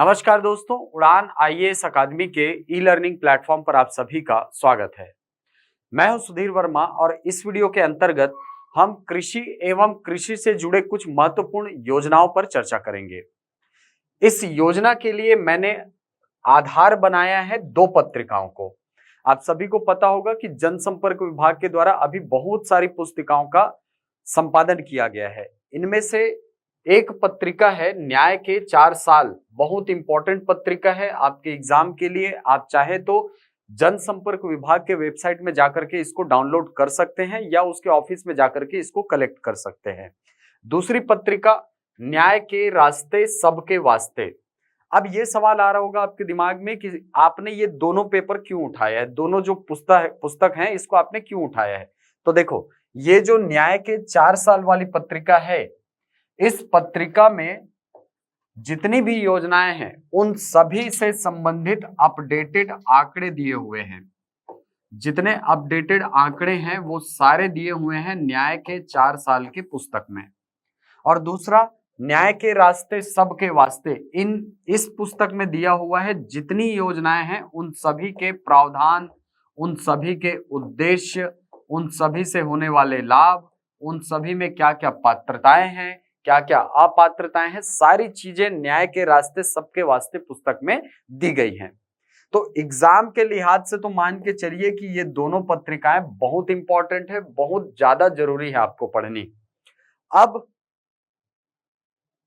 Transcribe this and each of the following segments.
नमस्कार दोस्तों, उड़ान आईएएस अकादमी के ई लर्निंग प्लेटफॉर्म पर आप सभी का स्वागत है। मैं हूं सुधीर वर्मा और इस वीडियो के अंतर्गत हम कृषि एवं कृषि से जुड़े कुछ महत्वपूर्ण योजनाओं पर चर्चा करेंगे। इस योजना के लिए मैंने आधार बनाया है दो पत्रिकाओं को। आप सभी को पता होगा कि जनसंपर्क विभाग के द्वारा अभी बहुत सारी पुस्तिकाओं का संपादन किया गया है। इनमें से एक पत्रिका है न्याय के 4 साल, बहुत इंपॉर्टेंट पत्रिका है आपके एग्जाम के लिए। आप चाहे तो जनसंपर्क विभाग के वेबसाइट में जाकर के इसको डाउनलोड कर सकते हैं या उसके ऑफिस में जाकर के इसको कलेक्ट कर सकते हैं। दूसरी पत्रिका न्याय के रास्ते सबके वास्ते। अब ये सवाल आ रहा होगा आपके दिमाग में कि आपने ये दोनों पेपर क्यों उठाया है, दोनों जो पुस्तक हैं इसको आपने क्यों उठाया है। तो देखो, ये जो न्याय के 4 साल वाली पत्रिका है, इस पत्रिका में जितनी भी योजनाएं हैं उन सभी से संबंधित अपडेटेड आंकड़े दिए हुए हैं। जितने अपडेटेड आंकड़े हैं वो सारे दिए हुए हैं न्याय के 4 साल की पुस्तक में। और दूसरा, न्याय के रास्ते सबके वास्ते, इस पुस्तक में दिया हुआ है जितनी योजनाएं हैं उन सभी के प्रावधान, उन सभी के उद्देश्य, उन सभी से होने वाले लाभ, उन सभी में क्या क्या पात्रताएं हैं, क्या क्या अपात्रताएं हैं, सारी चीजें न्याय के रास्ते सबके वास्ते पुस्तक में दी गई हैं। तो एग्जाम के लिहाज से तो मान के चलिए कि ये दोनों पत्रिकाएं बहुत इंपॉर्टेंट है, बहुत ज्यादा जरूरी है आपको पढ़नी। अब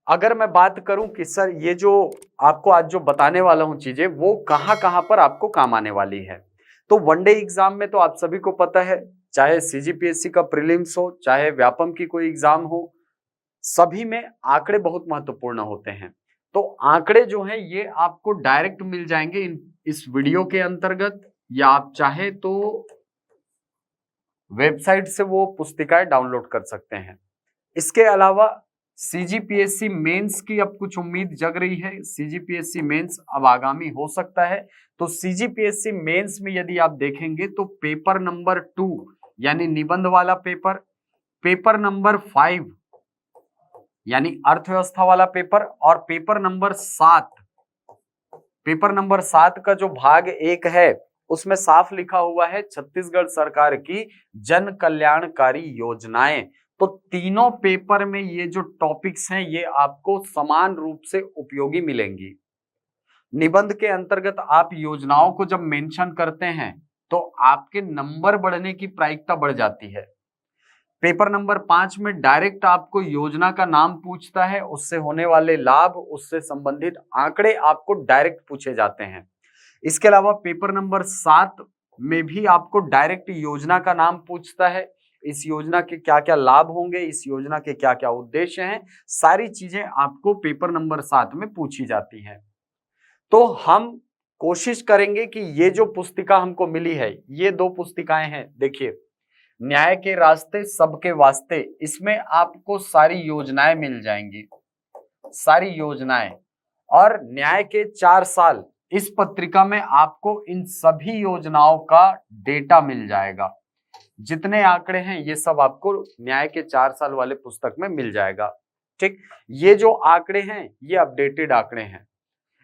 अगर मैं बात करूं कि सर ये जो आपको आज जो बताने वाला हूं चीजें वो कहां कहां पर आपको काम आने वाली है, तो वनडे एग्जाम में तो आप सभी को पता है, चाहे सीजीपीएससी का प्रीलिम्स हो, चाहे व्यापम की कोई एग्जाम हो, सभी में आंकड़े बहुत महत्वपूर्ण होते हैं। तो आंकड़े जो हैं ये आपको डायरेक्ट मिल जाएंगे इस वीडियो के अंतर्गत, या आप चाहे तो वेबसाइट से वो पुस्तिकाएं डाउनलोड कर सकते हैं। इसके अलावा सीजीपीएससी मेंस की अब कुछ उम्मीद जग रही है। सीजीपीएससी मेंस अब आगामी हो सकता है। तो सीजीपीएससी मेंस में यदि आप देखेंगे तो पेपर नंबर 2 यानी निबंध वाला पेपर, पेपर नंबर 5 यानी अर्थव्यवस्था वाला पेपर, और पेपर नंबर 7 का जो भाग 1 है उसमें साफ लिखा हुआ है छत्तीसगढ़ सरकार की जन कल्याणकारी योजनाएं। तो तीनों पेपर में ये जो टॉपिक्स हैं ये आपको समान रूप से उपयोगी मिलेंगी। निबंध के अंतर्गत आप योजनाओं को जब मेंशन करते हैं तो आपके नंबर बढ़ने की प्रायिकता बढ़ जाती है। पेपर नंबर 5 में डायरेक्ट आपको योजना का नाम पूछता है, उससे होने वाले लाभ, उससे संबंधित आंकड़े आपको डायरेक्ट पूछे जाते हैं। इसके अलावा पेपर नंबर 7 में भी आपको डायरेक्ट योजना का नाम पूछता है, इस योजना के क्या क्या लाभ होंगे, इस योजना के क्या क्या उद्देश्य हैं, सारी चीजें आपको पेपर नंबर 7 में पूछी जाती हैं। तो हम कोशिश करेंगे कि ये जो पुस्तिका हमको मिली है, ये दो पुस्तिकाएं हैं, देखिए न्याय के रास्ते सबके वास्ते, इसमें आपको सारी योजनाएं मिल जाएंगी, सारी योजनाएं। और न्याय के 4 साल, इस पत्रिका में आपको इन सभी योजनाओं का डेटा मिल जाएगा। जितने आंकड़े हैं ये सब आपको न्याय के 4 साल वाले पुस्तक में मिल जाएगा। ठीक, ये जो आंकड़े हैं ये अपडेटेड आंकड़े हैं,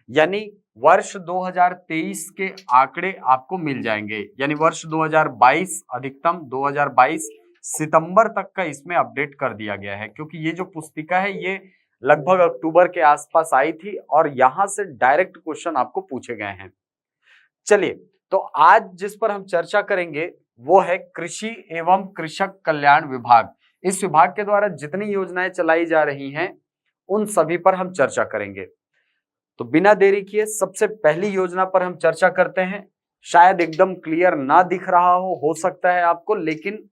यानी वर्ष 2023 के आंकड़े आपको मिल जाएंगे, यानी वर्ष 2022 अधिकतम 2022 सितंबर तक का इसमें अपडेट कर दिया गया है, क्योंकि ये जो पुस्तिका है ये लगभग अक्टूबर के आसपास आई थी और यहां से डायरेक्ट क्वेश्चन आपको पूछे गए हैं। चलिए, तो आज जिस पर हम चर्चा करेंगे वो है कृषि एवं कृषक कल्याण विभाग। इस विभाग के द्वारा जितनी योजनाएं चलाई जा रही हैं उन सभी पर हम चर्चा करेंगे। तो बिना देरी किए सबसे पहली योजना पर हम चर्चा करते हैं। शायद एकदम क्लियर ना दिख रहा हो सकता है आपको, लेकिन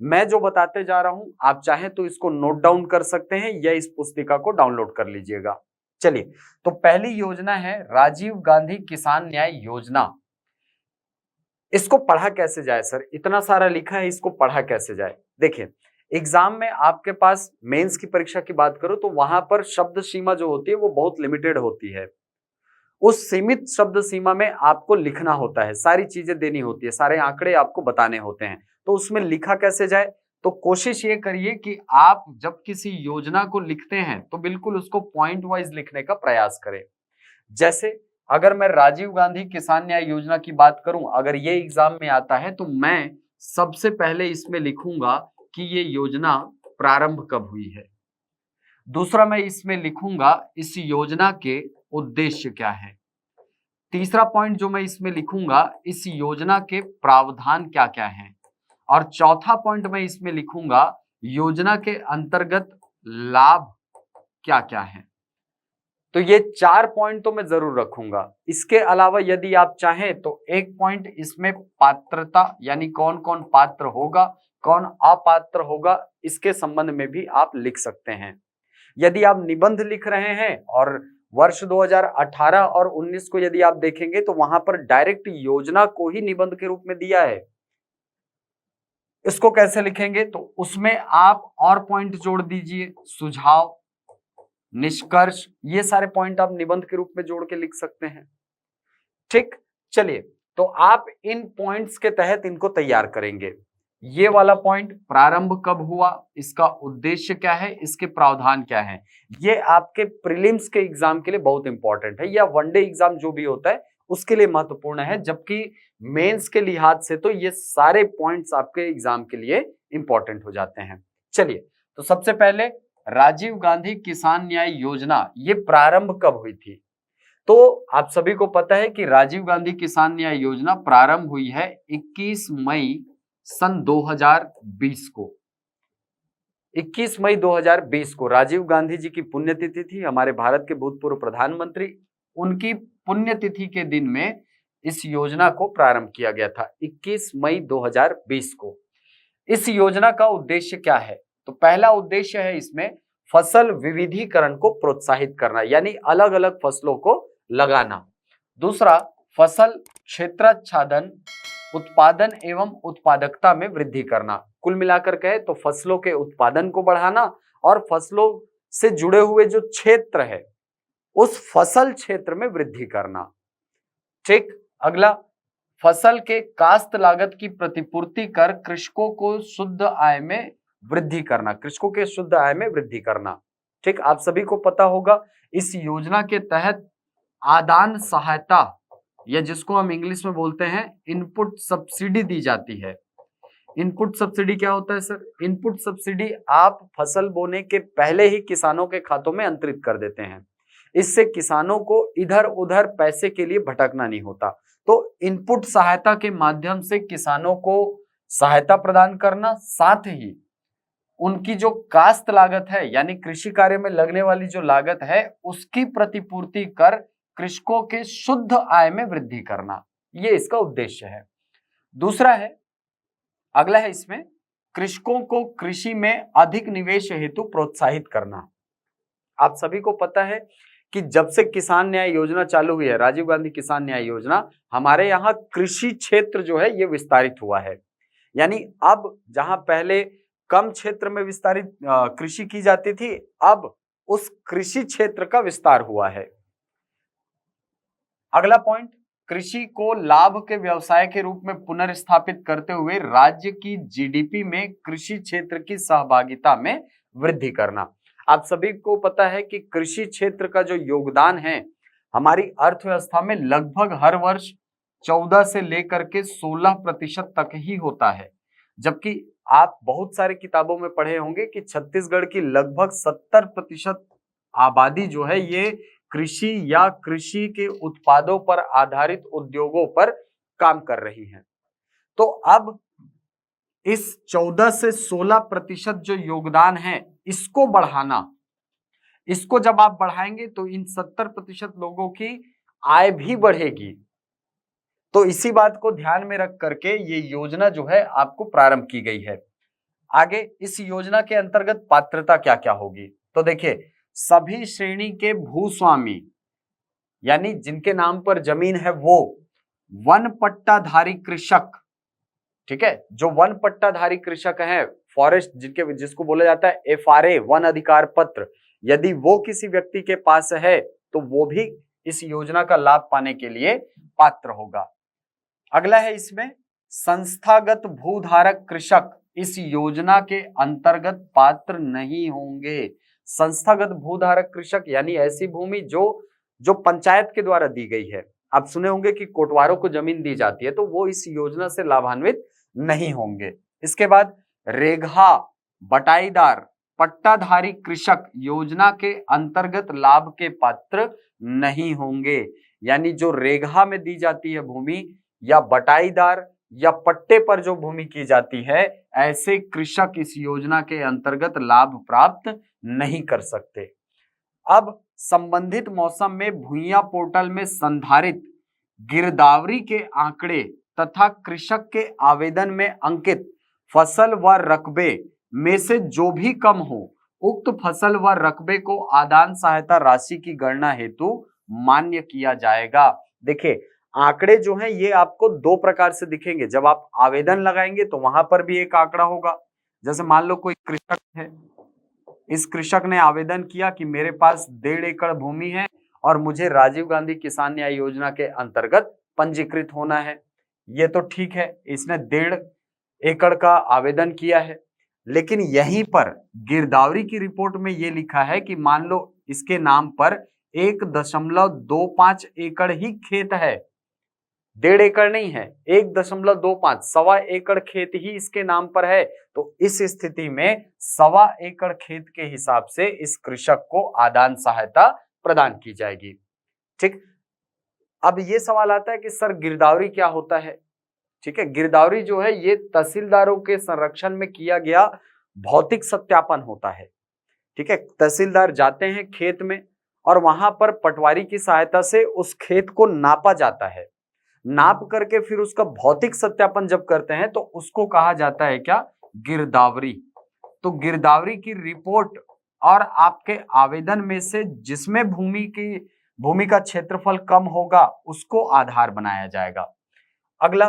मैं जो बताते जा रहा हूं आप चाहें तो इसको नोट डाउन कर सकते हैं या इस पुस्तिका को डाउनलोड कर लीजिएगा। चलिए, तो पहली योजना है राजीव गांधी किसान न्याय योजना। इसको पढ़ा कैसे जाए सर, इतना सारा लिखा है, इसको पढ़ा कैसे जाए। देखिए, एग्जाम में आपके पास मेंस की परीक्षा की बात करो तो वहां पर शब्द सीमा जो होती है वो बहुत लिमिटेड होती है। उस सीमित शब्द सीमा में आपको लिखना होता है, सारी चीजें देनी होती है, सारे आंकड़े आपको बताने होते हैं। तो उसमें लिखा कैसे जाए, तो कोशिश ये करिए कि आप जब किसी योजना को लिखते हैं तो बिल्कुल उसको पॉइंट वाइज लिखने का प्रयास करें। जैसे अगर मैं राजीव गांधी किसान न्याय योजना की बात करूं, अगर ये एग्जाम में आता है तो मैं सबसे पहले इसमें लिखूंगा कि ये योजना प्रारंभ कब हुई है। दूसरा मैं इसमें लिखूंगा इस योजना के उद्देश्य क्या है। तीसरा पॉइंट जो मैं इसमें लिखूंगा, इस योजना के प्रावधान क्या क्या हैं। और चौथा पॉइंट मैं इसमें लिखूंगा योजना के अंतर्गत लाभ क्या क्या है। तो ये 4 पॉइंट तो मैं जरूर रखूंगा। इसके अलावा यदि आप चाहें तो एक पॉइंट इसमें पात्रता, यानी कौन कौन पात्र होगा, कौन अपात्र होगा, इसके संबंध में भी आप लिख सकते हैं। यदि आप निबंध लिख रहे हैं और वर्ष 2018 और 19 को यदि आप देखेंगे तो वहां पर डायरेक्ट योजना को ही निबंध के रूप में दिया है। इसको कैसे लिखेंगे, तो उसमें आप और पॉइंट जोड़ दीजिए, सुझाव, निष्कर्ष, ये सारे पॉइंट आप निबंध के रूप में जोड़ के लिख सकते हैं। ठीक, चलिए, तो आप इन पॉइंट्स के तहत इनको तैयार करेंगे। ये वाला पॉइंट प्रारंभ कब हुआ, इसका उद्देश्य क्या है, इसके प्रावधान क्या है, ये आपके प्रीलिम्स के एग्जाम के लिए बहुत इंपॉर्टेंट है, या वनडे एग्जाम जो भी होता है उसके लिए महत्वपूर्ण है। जबकि मेंस के लिहाज से तो ये सारे पॉइंट्स आपके एग्जाम के लिए इंपॉर्टेंट हो जाते हैं। चलिए, तो सबसे पहले राजीव गांधी किसान न्याय योजना ये प्रारंभ कब हुई थी। तो आप सभी को पता है कि राजीव गांधी किसान न्याय योजना प्रारंभ हुई है 21 मई सन 2020 को। 21 मई 2020 को राजीव गांधी जी की पुण्यतिथि थी, हमारे भारत के भूतपूर्व प्रधानमंत्री, उनकी पुण्यतिथि के दिन में इस योजना को प्रारंभ किया गया था 21 मई 2020 को। इस योजना का उद्देश्य क्या है, तो पहला उद्देश्य है इसमें फसल विविधीकरण को प्रोत्साहित करना, यानी अलग अलग फसलों को लगाना। दूसरा, फसल क्षेत्राच्छादन, उत्पादन एवं उत्पादकता में वृद्धि करना। कुल मिलाकर कहे तो फसलों के उत्पादन को बढ़ाना और फसलों से जुड़े हुए जो क्षेत्र है उस फसल क्षेत्र में वृद्धि करना। ठीक, अगला, फसल के काश्त लागत की प्रतिपूर्ति कर कृषकों को शुद्ध आय में वृद्धि करना, कृषकों के शुद्ध आय में वृद्धि करना। ठीक, आप सभी को पता होगा इस योजना के तहत आदान सहायता, या जिसको हम इंग्लिश में बोलते हैं इनपुट सब्सिडी दी जाती है। इनपुट सब्सिडी क्या होता है सर? इनपुट सब्सिडी आप फसल बोने के पहले ही किसानों के खातों में अंतरित कर देते हैं। इससे किसानों को इधर उधर पैसे के लिए भटकना नहीं होता। तो इनपुट सहायता के माध्यम से किसानों को सहायता प्रदान करना, साथ ही उनकी जो काश्त लागत है यानी कृषि कार्य में लगने वाली जो लागत है उसकी प्रतिपूर्ति कर कृषकों के शुद्ध आय में वृद्धि करना, ये इसका उद्देश्य है। दूसरा है, अगला है इसमें कृषकों को कृषि में अधिक निवेश हेतु प्रोत्साहित करना। आप सभी को पता है कि जब से किसान न्याय योजना चालू हुई है, राजीव गांधी किसान न्याय योजना, हमारे यहाँ कृषि क्षेत्र जो है ये विस्तारित हुआ है। यानी अब जहां पहले कम क्षेत्र में विस्तारित कृषि की जाती थी, अब उस कृषि क्षेत्र का विस्तार हुआ है। अगला पॉइंट, कृषि को लाभ के व्यवसाय के रूप में पुनर्स्थापित करते हुए राज्य की जीडीपी में कृषि क्षेत्र की सहभागिता में वृद्धि करना। आप सभी को पता है कि कृषि क्षेत्र का जो योगदान है हमारी अर्थव्यवस्था में लगभग हर वर्ष 14 से लेकर के 16% तक ही होता है। जबकि आप बहुत सारी किताबों में पढ़े होंगे कि छत्तीसगढ़ की लगभग 70% आबादी जो है ये कृषि या कृषि के उत्पादों पर आधारित उद्योगों पर काम कर रही है। तो अब इस 14 से 16% जो योगदान है इसको बढ़ाना, इसको जब आप बढ़ाएंगे तो इन 70% लोगों की आय भी बढ़ेगी। तो इसी बात को ध्यान में रख करके ये योजना जो है आपको प्रारंभ की गई है। आगे इस योजना के अंतर्गत पात्रता क्या क्या होगी, तो देखिए सभी श्रेणी के भूस्वामी यानी जिनके नाम पर जमीन है वो वन पट्टाधारी कृषक, ठीक है, जो वन पट्टाधारी कृषक है, फॉरेस्ट जिसको बोला जाता है एफआरए वन अधिकार पत्र, यदि वो किसी व्यक्ति के पास है तो वो भी इस योजना का लाभ पाने के लिए पात्र होगा। अगला है इसमें संस्थागत भूधारक कृषक इस योजना के अंतर्गत पात्र नहीं होंगे। संस्थागत भूधारक कृषक यानी ऐसी भूमि जो जो पंचायत के द्वारा दी गई है। आप सुने होंगे कि कोटवारों को जमीन दी जाती है, तो वो इस योजना से लाभान्वित नहीं होंगे। इसके बाद रेगहा, बटाईदार, पट्टाधारी कृषक योजना के अंतर्गत लाभ के पात्र नहीं होंगे। यानी जो रेगहा में दी जाती है भूमि, या बटाईदार या पट्टे पर जो भूमि की जाती है, ऐसे कृषक इस योजना के अंतर्गत लाभ प्राप्त नहीं कर सकते। अब संबंधित मौसम में भूइयां पोर्टल में संधारित गिरदावरी के आंकड़े तथा कृषक के आवेदन में अंकित फसल व रकबे में से जो भी कम हो, उक्त फसल व रकबे को आदान सहायता राशि की गणना हेतु मान्य किया जाएगा। देखिए, आंकड़े जो हैं ये आपको दो प्रकार से दिखेंगे। जब आप आवेदन लगाएंगे तो वहां पर भी एक आंकड़ा होगा। जैसे मान लो कोई कृषक है, इस कृषक ने आवेदन किया कि मेरे पास 1.5 एकड़ भूमि है और मुझे राजीव गांधी किसान न्याय योजना के अंतर्गत पंजीकृत होना है। ये तो ठीक है, इसने 1.5 एकड़ का आवेदन किया है। लेकिन यहीं पर गिरदावरी की रिपोर्ट में ये लिखा है कि मान लो इसके नाम पर 1.25 एकड़ ही खेत है, 1.5 एकड़ नहीं है, 1.25 सवा एकड़ खेत ही इसके नाम पर है। तो इस स्थिति में सवा एकड़ खेत के हिसाब से इस कृषक को आदान सहायता प्रदान की जाएगी। ठीक, अब ये सवाल आता है कि सर गिरदावरी क्या होता है। ठीक है, गिरदावरी जो है ये तहसीलदारों के संरक्षण में किया गया भौतिक सत्यापन होता है। ठीक है, तहसीलदार जाते हैं खेत में और वहां पर पटवारी की सहायता से उस खेत को नापा जाता है। नाप करके फिर उसका भौतिक सत्यापन जब करते हैं तो उसको कहा जाता है क्या, गिरदावरी। तो गिरदावरी की रिपोर्ट और आपके आवेदन में से जिसमें भूमि का क्षेत्रफल कम होगा उसको आधार बनाया जाएगा। अगला,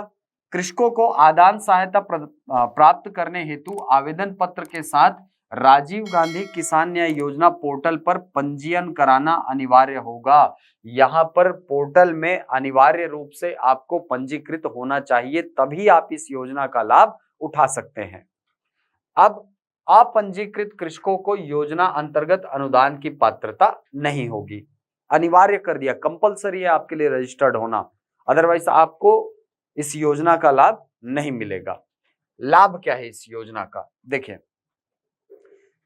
कृषकों को आदान सहायता प्राप्त करने हेतु आवेदन पत्र के साथ राजीव गांधी किसान न्याय योजना पोर्टल पर पंजीयन कराना अनिवार्य होगा। यहाँ पर पोर्टल में अनिवार्य रूप से आपको पंजीकृत होना चाहिए, तभी आप इस योजना का लाभ उठा सकते हैं। अब अपंजीकृत कृषकों को योजना अंतर्गत अनुदान की पात्रता नहीं होगी। अनिवार्य कर दिया, कंपलसरी है आपके लिए रजिस्टर्ड होना, अदरवाइज आपको इस योजना का लाभ नहीं मिलेगा। लाभ क्या है इस योजना का, देखिए,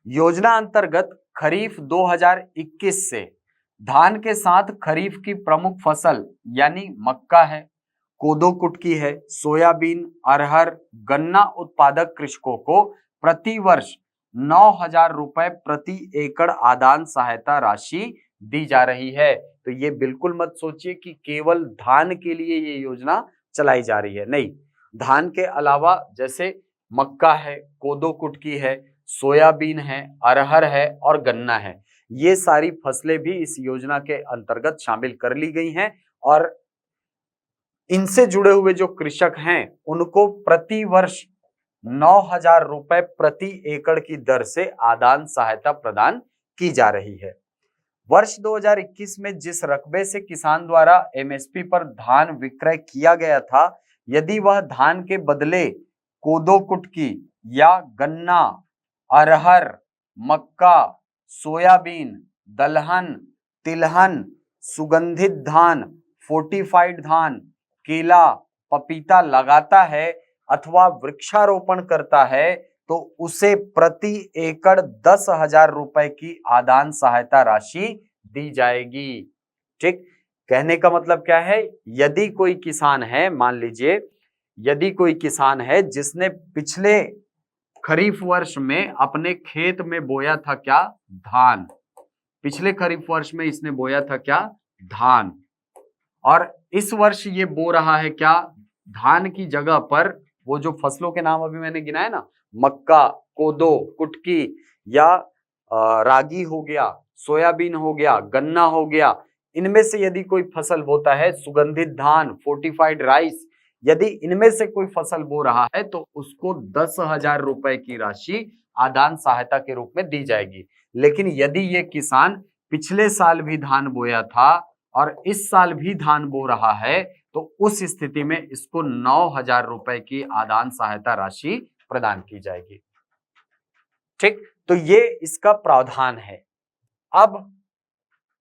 योजना अंतर्गत खरीफ 2021 से धान के साथ खरीफ की प्रमुख फसल यानी मक्का है, कोदो कुटकी है, सोयाबीन, अरहर, गन्ना उत्पादक कृषकों को प्रति वर्ष 9,000 रुपए प्रति एकड़ आदान सहायता राशि दी जा रही है। तो ये बिल्कुल मत सोचिए कि केवल धान के लिए ये योजना चलाई जा रही है, नहीं, धान के अलावा जैसे मक्का है, कोदो कुटकी है, सोयाबीन है, अरहर है और गन्ना है, ये सारी फसलें भी इस योजना के अंतर्गत शामिल कर ली गई हैं और इनसे जुड़े हुए जो कृषक हैं उनको प्रति वर्ष 9,000 रुपए प्रति एकड़ की दर से आदान सहायता प्रदान की जा रही है। वर्ष 2021 में जिस रकबे से किसान द्वारा एमएसपी पर धान विक्रय किया गया था, यदि वह धान के बदले कोदो कुटकी या गन्ना, अरहर, मक्का, सोयाबीन, दलहन, तिलहन, सुगंधित धान, फोर्टिफाइड धान, केला, पपीता लगाता है अथवा वृक्षारोपण करता है तो उसे प्रति एकड़ 10,000 रुपए की आदान सहायता राशि दी जाएगी। ठीक, कहने का मतलब क्या है, यदि कोई किसान है, मान लीजिए यदि कोई किसान है जिसने पिछले खरीफ वर्ष में अपने खेत में बोया था क्या, धान, पिछले खरीफ वर्ष में इसने बोया था क्या, धान, और इस वर्ष ये बो रहा है क्या, धान की जगह पर वो जो फसलों के नाम अभी मैंने गिनाए ना, मक्का, कोदो, कुटकी या रागी हो गया, सोयाबीन हो गया, गन्ना हो गया, इनमें से यदि कोई फसल बोता है, सुगंधित धान, फोर्टिफाइड राइस, यदि इनमें से कोई फसल बो रहा है तो उसको 10,000 रुपए की राशि आदान सहायता के रूप में दी जाएगी। लेकिन यदि ये किसान पिछले साल भी धान बोया था और इस साल भी धान बो रहा है तो उस स्थिति में इसको 9,000 रुपए की आदान सहायता राशि प्रदान की जाएगी। ठीक, तो ये इसका प्रावधान है। अब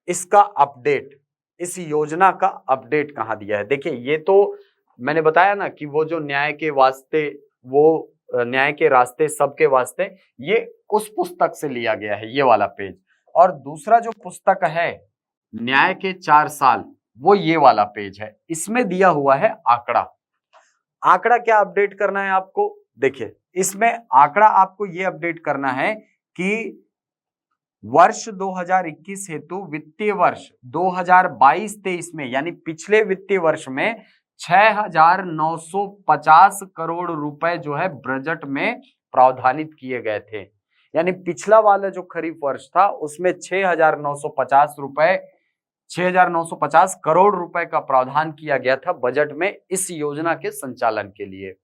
इसका अपडेट, इस योजना का अपडेट कहाँ दिया है। देखिए ये तो मैंने बताया ना कि वो जो न्याय के वास्ते, वो न्याय के रास्ते सबके वास्ते, ये उस पुस्तक से लिया गया है, ये वाला पेज। और दूसरा जो पुस्तक है न्याय के 4 साल, वो ये वाला पेज है। इसमें दिया हुआ है आंकड़ा। आंकड़ा क्या अपडेट करना है आपको, देखिए इसमें आंकड़ा आपको ये अपडेट करना है कि वर्ष 2021 हेतु वित्तीय वर्ष 2022-23 में, यानी पिछले वित्तीय वर्ष में 6,950 करोड़ रुपए जो है बजट में प्रावधानित किए गए थे। यानी पिछला वाला जो खरीफ वर्ष था उसमें 6,950 करोड़ रुपए का प्रावधान किया गया था बजट में इस योजना के संचालन के लिए।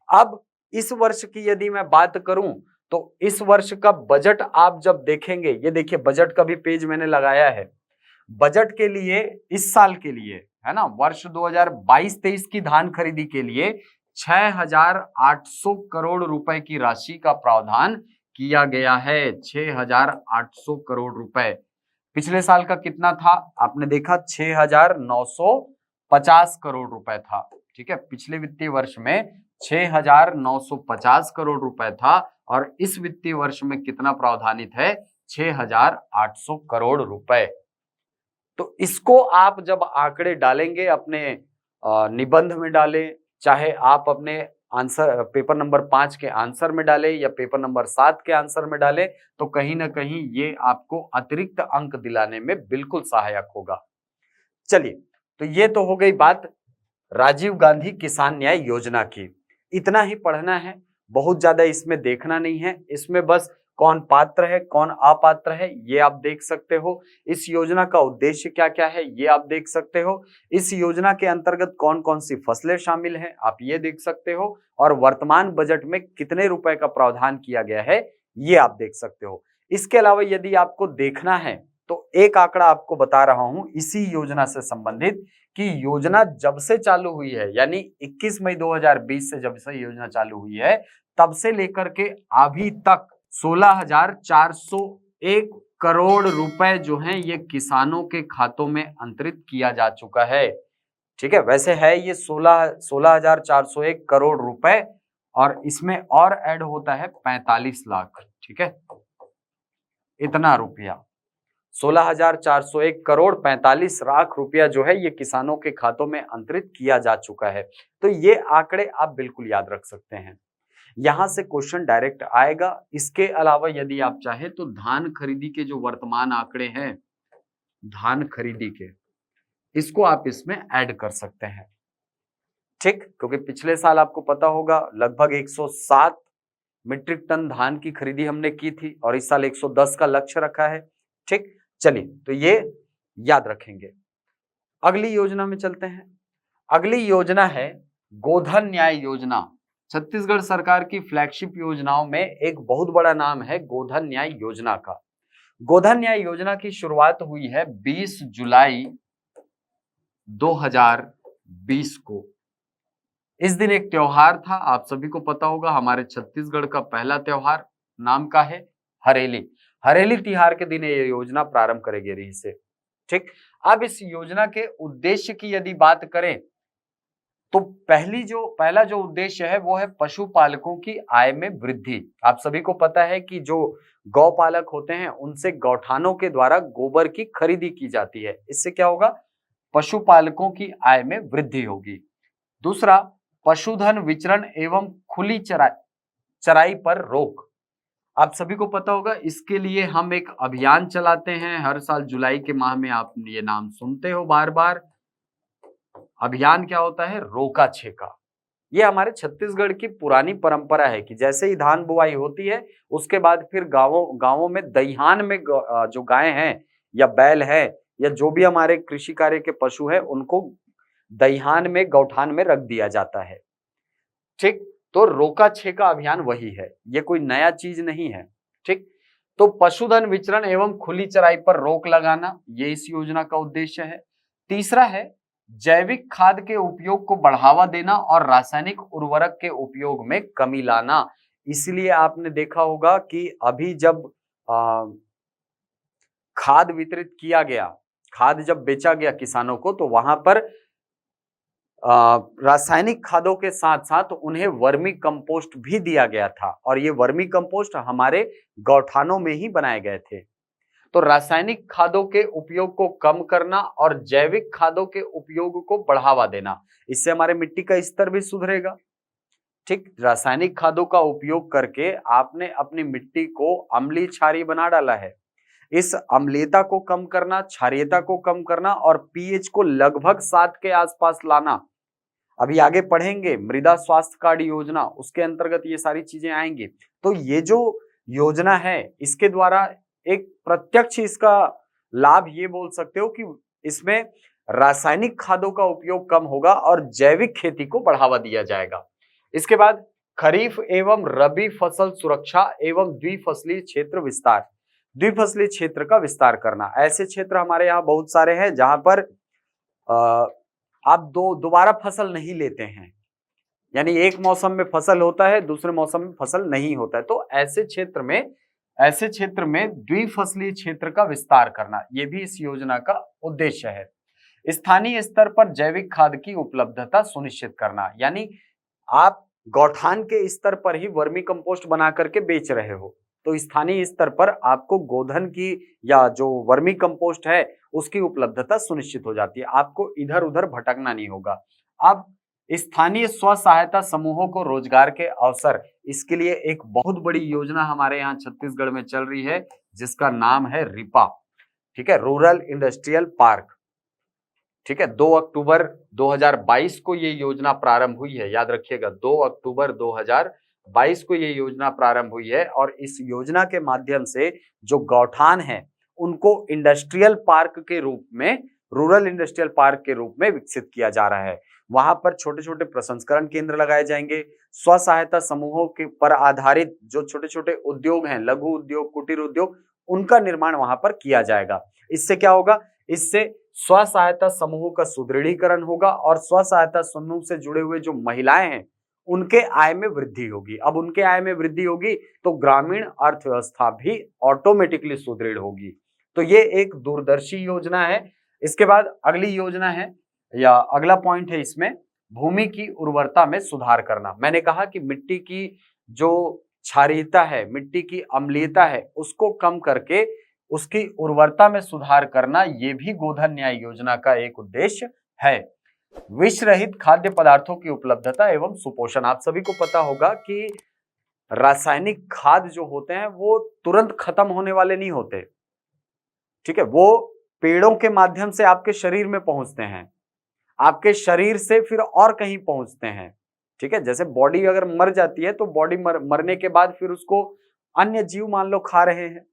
अब इस वर्ष की यदि मैं बात करूं तो इस वर्ष का बजट आप जब देखेंगे, ये देखिए बजट का भी पेज मैंने लगाया है। बजट के लिए इस साल के लिए है ना, वर्ष 2022-23 की धान खरीदी के लिए 6,800 करोड़ रुपए की राशि का प्रावधान किया गया है। 6,800 करोड़ रुपए। पिछले साल का कितना था आपने देखा, 6,950 करोड़ रुपए था। ठीक है, पिछले वित्तीय वर्ष में 6,950 करोड़ रुपए था और इस वित्तीय वर्ष में कितना प्रावधानित है, 6,800 करोड़ रुपए। तो इसको आप जब आंकड़े डालेंगे अपने निबंध में डालें, चाहे आप अपने आंसर पेपर नंबर 5 के आंसर में डालें या पेपर नंबर 7 के आंसर में डालें, तो कहीं ना कहीं ये आपको अतिरिक्त अंक दिलाने में बिल्कुल सहायक होगा। चलिए, तो ये तो हो गई बात राजीव गांधी किसान न्याय योजना की। इतना ही पढ़ना है, बहुत ज्यादा इसमें देखना नहीं है। इसमें बस कौन पात्र है कौन अपात्र है ये आप देख सकते हो। इस योजना का उद्देश्य क्या क्या है ये आप देख सकते हो। इस योजना के अंतर्गत कौन कौन सी फसलें शामिल हैं आप ये देख सकते हो। और वर्तमान बजट में कितने रुपए का प्रावधान किया गया है ये आप देख सकते हो। इसके अलावा यदि आपको देखना है तो एक आंकड़ा आपको बता रहा हूं इसी योजना से संबंधित, कि योजना जब से चालू हुई है, यानी 21 मई 2020 से जब से योजना चालू हुई है, तब से लेकर के अभी तक 16,401 करोड़ रुपए जो हैं ये किसानों के खातों में अंतरित किया जा चुका है। ठीक है, वैसे है ये 16,401 करोड़ रुपए और इसमें और ऐड होता है 45 लाख। ठीक है, इतना रुपया 16,401 करोड़ 45 लाख रुपया जो है ये किसानों के खातों में अंतरित किया जा चुका है। तो ये आंकड़े आप बिल्कुल याद रख सकते हैं, यहां से क्वेश्चन डायरेक्ट आएगा। इसके अलावा यदि आप चाहे तो धान खरीदी के जो वर्तमान आंकड़े हैं धान खरीदी के, इसको आप इसमें ऐड कर सकते हैं। ठीक, क्योंकि पिछले साल आपको पता होगा लगभग 107 मीट्रिक टन धान की खरीदी हमने की थी और इस साल 110 का लक्ष्य रखा है। ठीक, चलिए तो ये याद रखेंगे। अगली योजना में चलते हैं। अगली योजना है गोधन न्याय योजना। छत्तीसगढ़ सरकार की फ्लैगशिप योजनाओं में एक बहुत बड़ा नाम है गोधन न्याय योजना का। गोधन न्याय योजना की शुरुआत हुई है 20 जुलाई 2020 को। इस दिन एक त्योहार था, आप सभी को पता होगा, हमारे छत्तीसगढ़ का पहला त्योहार नाम का है हरेली। हरेली तिहार के दिन ये योजना प्रारंभ करेगी री से। ठीक, अब इस योजना के उद्देश्य की यदि बात करें तो पहला जो उद्देश्य है वो है पशुपालकों की आय में वृद्धि। आप सभी को पता है कि जो गौपालक होते हैं उनसे गौठानों के द्वारा गोबर की खरीदी की जाती है। इससे क्या होगा, पशुपालकों की आय में वृद्धि होगी। दूसरा, पशुधन विचरण एवं खुली चराई पर रोक। आप सभी को पता होगा इसके लिए हम एक अभियान चलाते हैं हर साल जुलाई के माह में, आप ये नाम सुनते हो बार बार। अभियान क्या होता है, रोका छेका। ये हमारे छत्तीसगढ़ की पुरानी परंपरा है कि जैसे ही धान बुआई होती है उसके बाद फिर गांवों में दईहान में जो गाय हैं या बैल है या जो भी हमारे कृषि कार्य के पशु है उनको दईहान में गौठान में रख दिया जाता है। ठीक, तो रोका छेका अभियान वही है, ये कोई नया चीज नहीं है। ठीक, तो पशुधन विचरण एवं खुली चराई पर रोक लगाना ये इस योजना का उद्देश्य है। तीसरा है जैविक खाद के उपयोग को बढ़ावा देना और रासायनिक उर्वरक के उपयोग में कमी लाना। इसलिए आपने देखा होगा कि अभी जब खाद वितरित किया गया, खाद जब बेचा गया किसानों को तो वहां पर रासायनिक खादों के साथ साथ उन्हें वर्मी कंपोस्ट भी दिया गया था, और ये वर्मी कंपोस्ट हमारे गौठानों में ही बनाए गए थे। तो रासायनिक खादों के उपयोग को कम करना और जैविक खादों के उपयोग को बढ़ावा देना, इससे हमारे मिट्टी का स्तर भी सुधरेगा। ठीक, रासायनिक खादों का उपयोग करके आपने अपनी मिट्टी को अम्लीय क्षारीय बना डाला है। इस अम्लीयता को कम करना, क्षारीयता को कम करना और पीएच को लगभग 7 के आसपास लाना, अभी आगे पढ़ेंगे मृदा स्वास्थ्य कार्ड योजना, उसके अंतर्गत ये सारी चीजें आएंगी। तो ये जो योजना है इसके द्वारा एक प्रत्यक्ष इसका लाभ ये बोल सकते हो कि इसमें रासायनिक खादों का उपयोग कम होगा और जैविक खेती को बढ़ावा दिया जाएगा। इसके बाद खरीफ एवं रबी फसल सुरक्षा एवं द्विफसलीय क्षेत्र विस्तार, द्विफसलीय क्षेत्र का विस्तार करना। ऐसे क्षेत्र हमारे यहाँ बहुत सारे हैं जहां पर आप दोबारा फसल नहीं लेते हैं, यानी एक मौसम में फसल होता है, दूसरे मौसम में फसल नहीं होता है। तो ऐसे क्षेत्र में द्विफसलीय क्षेत्र का विस्तार करना, यह भी इस योजना का उद्देश्य है। स्थानीय स्तर पर जैविक खाद की उपलब्धता सुनिश्चित करना, यानी आप गौठान के स्तर पर ही वर्मी कंपोस्ट बना करके बेच रहे हो, तो स्थानीय स्तर पर आपको गोधन की या जो वर्मी कंपोस्ट है उसकी उपलब्धता सुनिश्चित हो जाती है, आपको इधर उधर भटकना नहीं होगा। अब स्थानीय स्व सहायता समूहों को रोजगार के अवसर, इसके लिए एक बहुत बड़ी योजना हमारे यहाँ छत्तीसगढ़ में चल रही है जिसका नाम है रिपा। ठीक है, रूरल इंडस्ट्रियल पार्क। ठीक है, 2 अक्टूबर 2022 को ये योजना प्रारंभ हुई है, याद रखिएगा 2 अक्टूबर 2022 को ये योजना प्रारंभ हुई है। और इस योजना के माध्यम से जो गौठान है उनको इंडस्ट्रियल पार्क के रूप में, रूरल इंडस्ट्रियल पार्क के रूप में विकसित किया जा रहा है। वहां पर छोटे छोटे प्रसंस्करण केंद्र लगाए जाएंगे, स्व सहायता समूहों के पर आधारित जो छोटे छोटे उद्योग हैं, लघु उद्योग, कुटीर उद्योग, उनका निर्माण वहां पर किया जाएगा। इससे क्या होगा, इससे स्व सहायता समूहों का सुदृढ़ीकरण होगा और स्व सहायता समूह से जुड़े हुए जो महिलाएं हैं उनके आय में वृद्धि होगी। अब उनके आय में वृद्धि होगी तो ग्रामीण अर्थव्यवस्था भी ऑटोमेटिकली सुदृढ़ होगी। तो ये एक दूरदर्शी योजना है। इसके बाद अगली योजना है या अगला पॉइंट है इसमें, भूमि की उर्वरता में सुधार करना। मैंने कहा कि मिट्टी की जो क्षारीयता है, मिट्टी की अम्लीयता है, उसको कम करके उसकी उर्वरता में सुधार करना, ये भी गोधन न्याय योजना का एक उद्देश्य है। विष रहित खाद्य पदार्थों की उपलब्धता एवं सुपोषण। आप सभी को पता होगा कि रासायनिक खाद जो होते हैं वो तुरंत खत्म होने वाले नहीं होते। ठीक है, वो पेड़ों के माध्यम से आपके शरीर में पहुंचते हैं, आपके शरीर से फिर और कहीं पहुंचते हैं। ठीक है, जैसे बॉडी अगर मर जाती है तो बॉडी मरने के बाद फिर उसको अन्य जीव मान लो खा रहे हैं,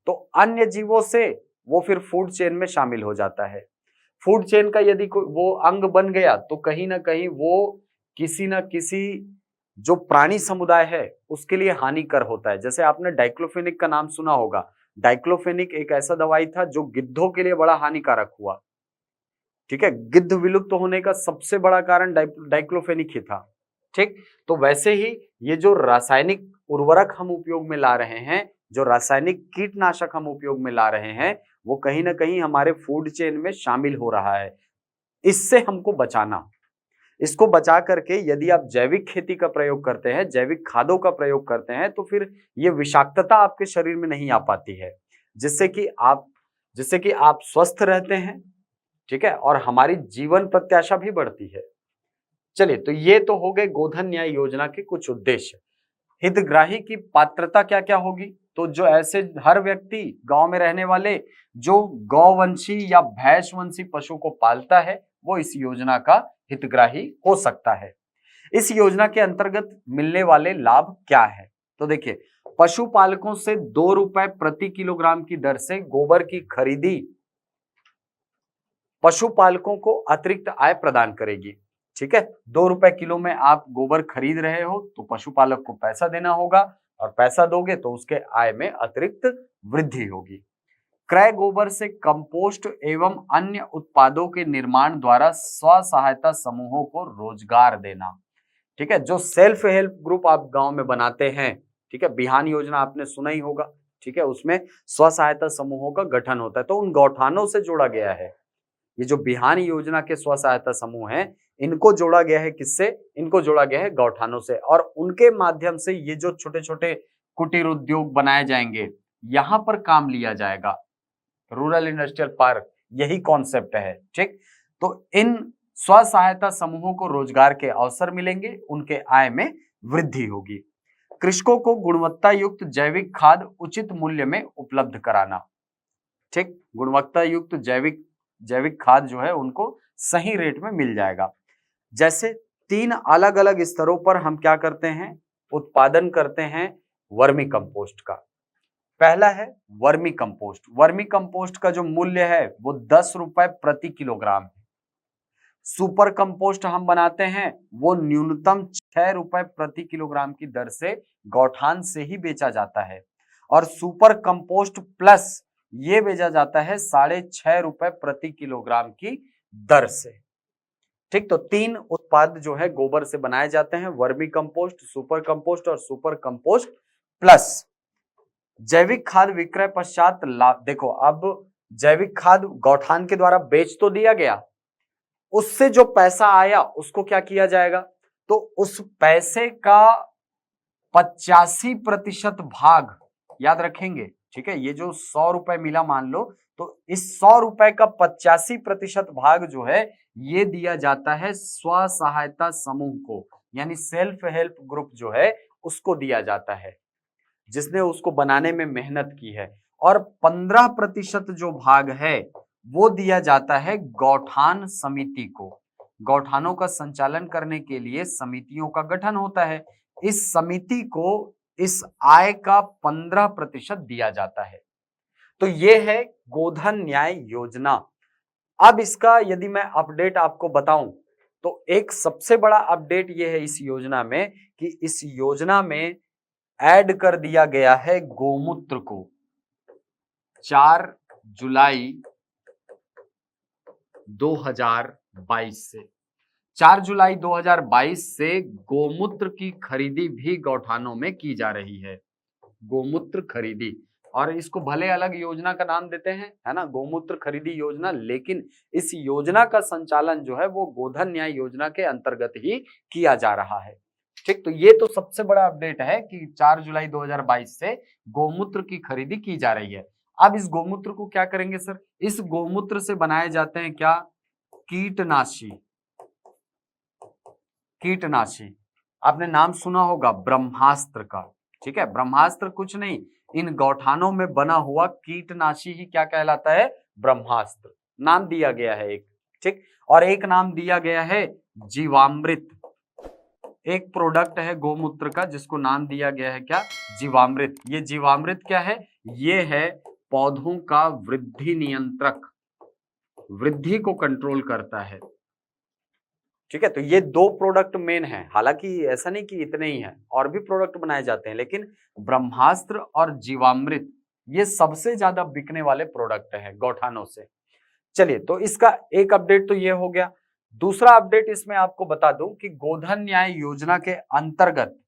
तो अन्य जीवों से वो फिर फूड चेन में शामिल हो जाता है। फूड चेन का यदि वो अंग बन गया तो कहीं ना कहीं वो किसी ना किसी जो प्राणी समुदाय है उसके लिए हानिकर होता है। जैसे आपने डाइक्लोफेनिक का नाम सुना होगा। डाइक्लोफेनिक एक ऐसा दवाई था जो गिद्धों के लिए बड़ा हानिकारक हुआ। ठीक है, गिद्ध विलुप्त होने का सबसे बड़ा कारण डाइक्लोफेनिक ही था। ठीक, तो वैसे ही ये जो रासायनिक उर्वरक हम उपयोग में ला रहे हैं, जो रासायनिक कीटनाशक हम उपयोग में ला रहे हैं, वो कहीं ना कहीं हमारे फूड चेन में शामिल हो रहा है। इससे हमको बचाना, इसको बचा करके यदि आप जैविक खेती का प्रयोग करते हैं, जैविक खादों का प्रयोग करते हैं, तो फिर ये विषाक्तता आपके शरीर में नहीं आ पाती है, जिससे कि आप स्वस्थ रहते हैं। ठीक है, और हमारी जीवन प्रत्याशा भी बढ़ती है। चलिए, तो ये तो हो गए गोधन न्याय योजना के कुछ उद्देश्य। हितग्राही की पात्रता क्या क्या होगी, तो जो ऐसे हर व्यक्ति गांव में रहने वाले जो गौवंशी या भैंसवंशी पशु को पालता है वो इस योजना का हितग्राही हो सकता है। इस योजना के अंतर्गत मिलने वाले लाभ क्या है, तो देखिए, पशुपालकों से 2 रुपए प्रति किलोग्राम की दर से गोबर की खरीदी पशुपालकों को अतिरिक्त आय प्रदान करेगी। ठीक है, 2 रुपए किलो में आप गोबर खरीद रहे हो तो पशुपालक को पैसा देना होगा, और पैसा दोगे तो उसके आय में अतिरिक्त वृद्धि होगी। क्रय गोबर से कंपोस्ट एवं अन्य उत्पादों के निर्माण द्वारा स्व सहायता समूहों को रोजगार देना। ठीक है, जो सेल्फ हेल्प ग्रुप आप गांव में बनाते हैं, ठीक है, बिहान योजना आपने सुना ही होगा। ठीक है, उसमें स्व सहायता समूहों का गठन होता है, तो उन गौठानों से जोड़ा गया है। ये जो बिहान योजना के स्व सहायता समूह हैं, इनको जोड़ा गया है किससे? इनको जोड़ा गया है गौठानों से, और उनके माध्यम से ये जो छोटे छोटे कुटीर उद्योग बनाए जाएंगे, यहां पर काम लिया जाएगा। रूरल इंडस्ट्रियल पार्क, यही कॉन्सेप्ट है। ठीक, तो इन स्व सहायता समूहों को रोजगार के अवसर मिलेंगे, उनके आय में वृद्धि होगी। कृषकों को गुणवत्ता युक्त जैविक खाद उचित मूल्य में उपलब्ध कराना। ठीक, गुणवत्ता युक्त जैविक खाद जो है उनको सही रेट में मिल जाएगा। जैसे 3 अलग अलग स्तरों पर हम क्या करते हैं? उत्पादन करते हैं वर्मी कंपोस्ट का। पहला है वर्मी कंपोस्ट। वर्मी कंपोस्ट का जो मूल्य है वो 10 रुपए प्रति किलोग्राम है। सुपर कंपोस्ट हम बनाते हैं, वो न्यूनतम 6 रुपए प्रति किलोग्राम की दर से गौठान से ही बेचा जाता है, और सुपर कंपोस्ट प्लस ये बेचा जाता है 6.5 रुपए प्रति किलोग्राम की दर से। ठीक, तो 3 उत्पाद जो है गोबर से बनाए जाते हैं, वर्मी कंपोस्ट, सुपर कंपोस्ट और सुपर कंपोस्ट प्लस। जैविक खाद विक्रय पश्चात लाभ, देखो अब जैविक खाद गौठान के द्वारा बेच तो दिया गया, उससे जो पैसा आया उसको क्या किया जाएगा? तो उस पैसे का 85% भाग याद रखेंगे। ठीक है, ये जो 100 रुपए मिला मान लो, तो इस 100 रुपए का 85% भाग जो है ये दिया जाता है स्व सहायता समूह को, यानी सेल्फ हेल्प ग्रुप जो है उसको दिया जाता है, जिसने उसको बनाने में मेहनत की है। और 15% जो भाग है वो दिया जाता है गौठान समिति को। गौठानों का संचालन करने के लिए समितियों का गठन होता है, इस समिति को इस आय का 15% दिया जाता है। तो ये है गोधन न्याय योजना। अब इसका यदि मैं अपडेट आपको बताऊं, तो एक सबसे बड़ा अपडेट ये है इस योजना में कि इस योजना में ऐड कर दिया गया है गोमूत्र को। 4 जुलाई 2022 से 4 जुलाई 2022 से गोमूत्र की खरीदी भी गौठानों में की जा रही है। गोमूत्र खरीदी, और इसको भले अलग योजना का नाम देते हैं, है ना, गोमूत्र खरीदी योजना, लेकिन इस योजना का संचालन जो है वो गोधन न्याय योजना के अंतर्गत ही किया जा रहा है। ठीक, तो ये तो सबसे बड़ा अपडेट है कि 4 जुलाई 2022 से गोमूत्र की खरीदी की जा रही है। अब इस गोमूत्र को क्या करेंगे सर? इस गोमूत्र से बनाए जाते हैं क्या? कीटनाशी। कीटनाशी आपने नाम सुना होगा ब्रह्मास्त्र का। ठीक है, ब्रह्मास्त्र कुछ नहीं, इन गौठानों में बना हुआ कीटनाशी ही क्या कहलाता है? ब्रह्मास्त्र। नाम दिया गया है एक। ठीक, और एक नाम दिया गया है जीवामृत। एक प्रोडक्ट है गोमूत्र का जिसको नाम दिया गया है क्या? जीवामृत। ये जीवामृत क्या है? ये है पौधों का वृद्धि नियंत्रक, वृद्धि को कंट्रोल करता है। ठीक है, तो ये 2 प्रोडक्ट मेन है। हालांकि ऐसा नहीं कि इतने ही हैं, और भी प्रोडक्ट बनाए जाते हैं, लेकिन ब्रह्मास्त्र और जीवामृत ये सबसे ज्यादा बिकने वाले प्रोडक्ट है गौठानों से। चलिए, तो इसका एक अपडेट तो ये हो गया। दूसरा अपडेट इसमें आपको बता दूं कि गोधन न्याय योजना के अंतर्गत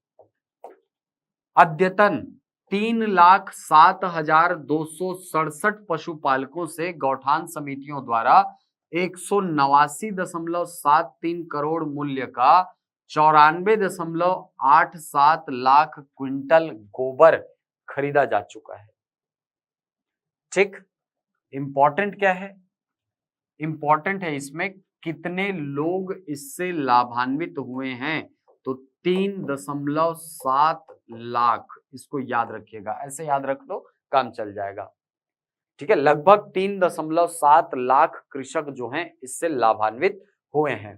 अद्यतन 3,07,267 पशुपालकों से गौठान समितियों द्वारा 189.73 करोड़ मूल्य का 94.87 लाख क्विंटल गोबर खरीदा जा चुका है। ठीक, इंपॉर्टेंट क्या है? इंपॉर्टेंट है इसमें कितने लोग इससे लाभान्वित हुए हैं, तो 3.7 लाख। इसको याद रखिएगा, ऐसे याद रख लो, काम चल जाएगा। ठीक है, लगभग 3.7 लाख कृषक जो हैं इससे लाभान्वित हुए हैं।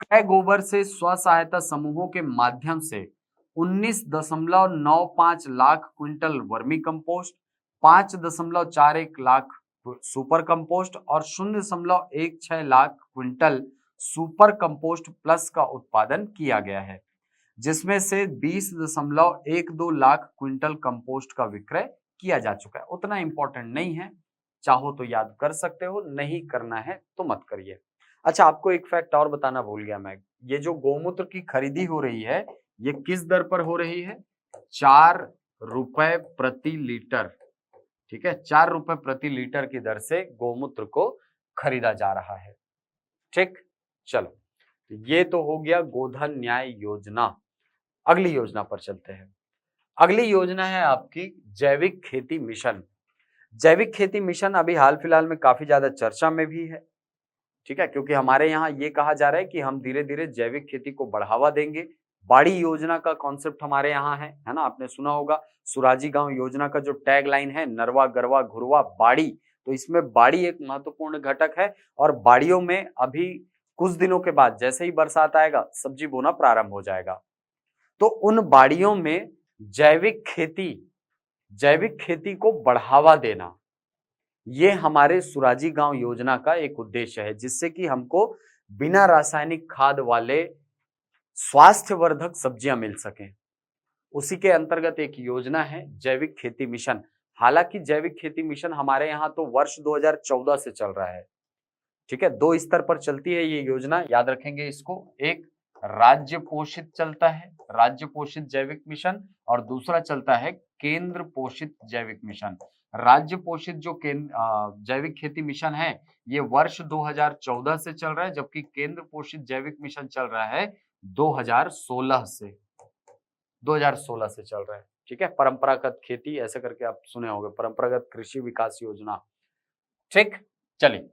क्रय गोबर से स्व सहायता समूहों के माध्यम से 19.95 lakh quintal vermi compost, 5.41 lakh super compost और 0.16 lakh quintal super compost plus का उत्पादन किया गया है, जिसमें से 20.12 लाख क्विंटल कंपोस्ट का विक्रय किया जा चुका है। उतना इंपॉर्टेंट नहीं है, चाहो तो याद कर सकते हो, नहीं करना है तो मत करिए। अच्छा, आपको एक फैक्ट और बताना भूल गया मैं, ये जो गोमूत्र की खरीदी हो रही है ये किस दर पर हो रही है? 4 रुपए प्रति लीटर। ठीक है, 4 रुपए प्रति लीटर की दर से गोमूत्र को खरीदा जा रहा है। ठीक, चलो ये तो हो गया गोधन न्याय योजना। अगली योजना पर चलते हैं। अगली योजना है आपकी जैविक खेती मिशन। जैविक खेती मिशन अभी हाल फिलहाल में काफी ज्यादा चर्चा में भी है, ठीक है, क्योंकि हमारे यहाँ ये कहा जा रहा है कि हम धीरे धीरे जैविक खेती को बढ़ावा देंगे। बाड़ी योजना का कॉन्सेप्ट हमारे यहाँ है ना, आपने सुना होगा। सुराजी गांव योजना का जो टैग लाइन है, नरवा गरवा घुरवा बाड़ी, तो इसमें बाड़ी एक महत्वपूर्ण घटक है। और बाड़ियों में अभी कुछ दिनों के बाद जैसे ही बरसात आएगा सब्जी बोना प्रारंभ हो जाएगा, तो उन बाड़ियों में जैविक खेती को बढ़ावा देना, ये हमारे सुराजी गांव योजना का एक उद्देश्य है, जिससे कि हमको बिना रासायनिक खाद वाले स्वास्थ्यवर्धक सब्जियां मिल सकें। उसी के अंतर्गत एक योजना है जैविक खेती मिशन। हालांकि जैविक खेती मिशन हमारे यहाँ तो वर्ष 2014 से चल रहा है, ठीक है। 2 स्तर पर चलती है ये योजना, याद रखेंगे इसको। एक राज्य पोषित चलता है, राज्य पोषित जैविक मिशन, और दूसरा चलता है केंद्र पोषित जैविक मिशन। राज्य पोषित जो जैविक खेती मिशन है ये वर्ष 2014 से चल रहा है, जबकि केंद्र पोषित जैविक मिशन चल रहा है 2016 से 2016 से चल रहा है, ठीक है। परंपरागत खेती ऐसे करके आप सुने होंगे, परंपरागत कृषि विकास योजना, ठीक। चलिए,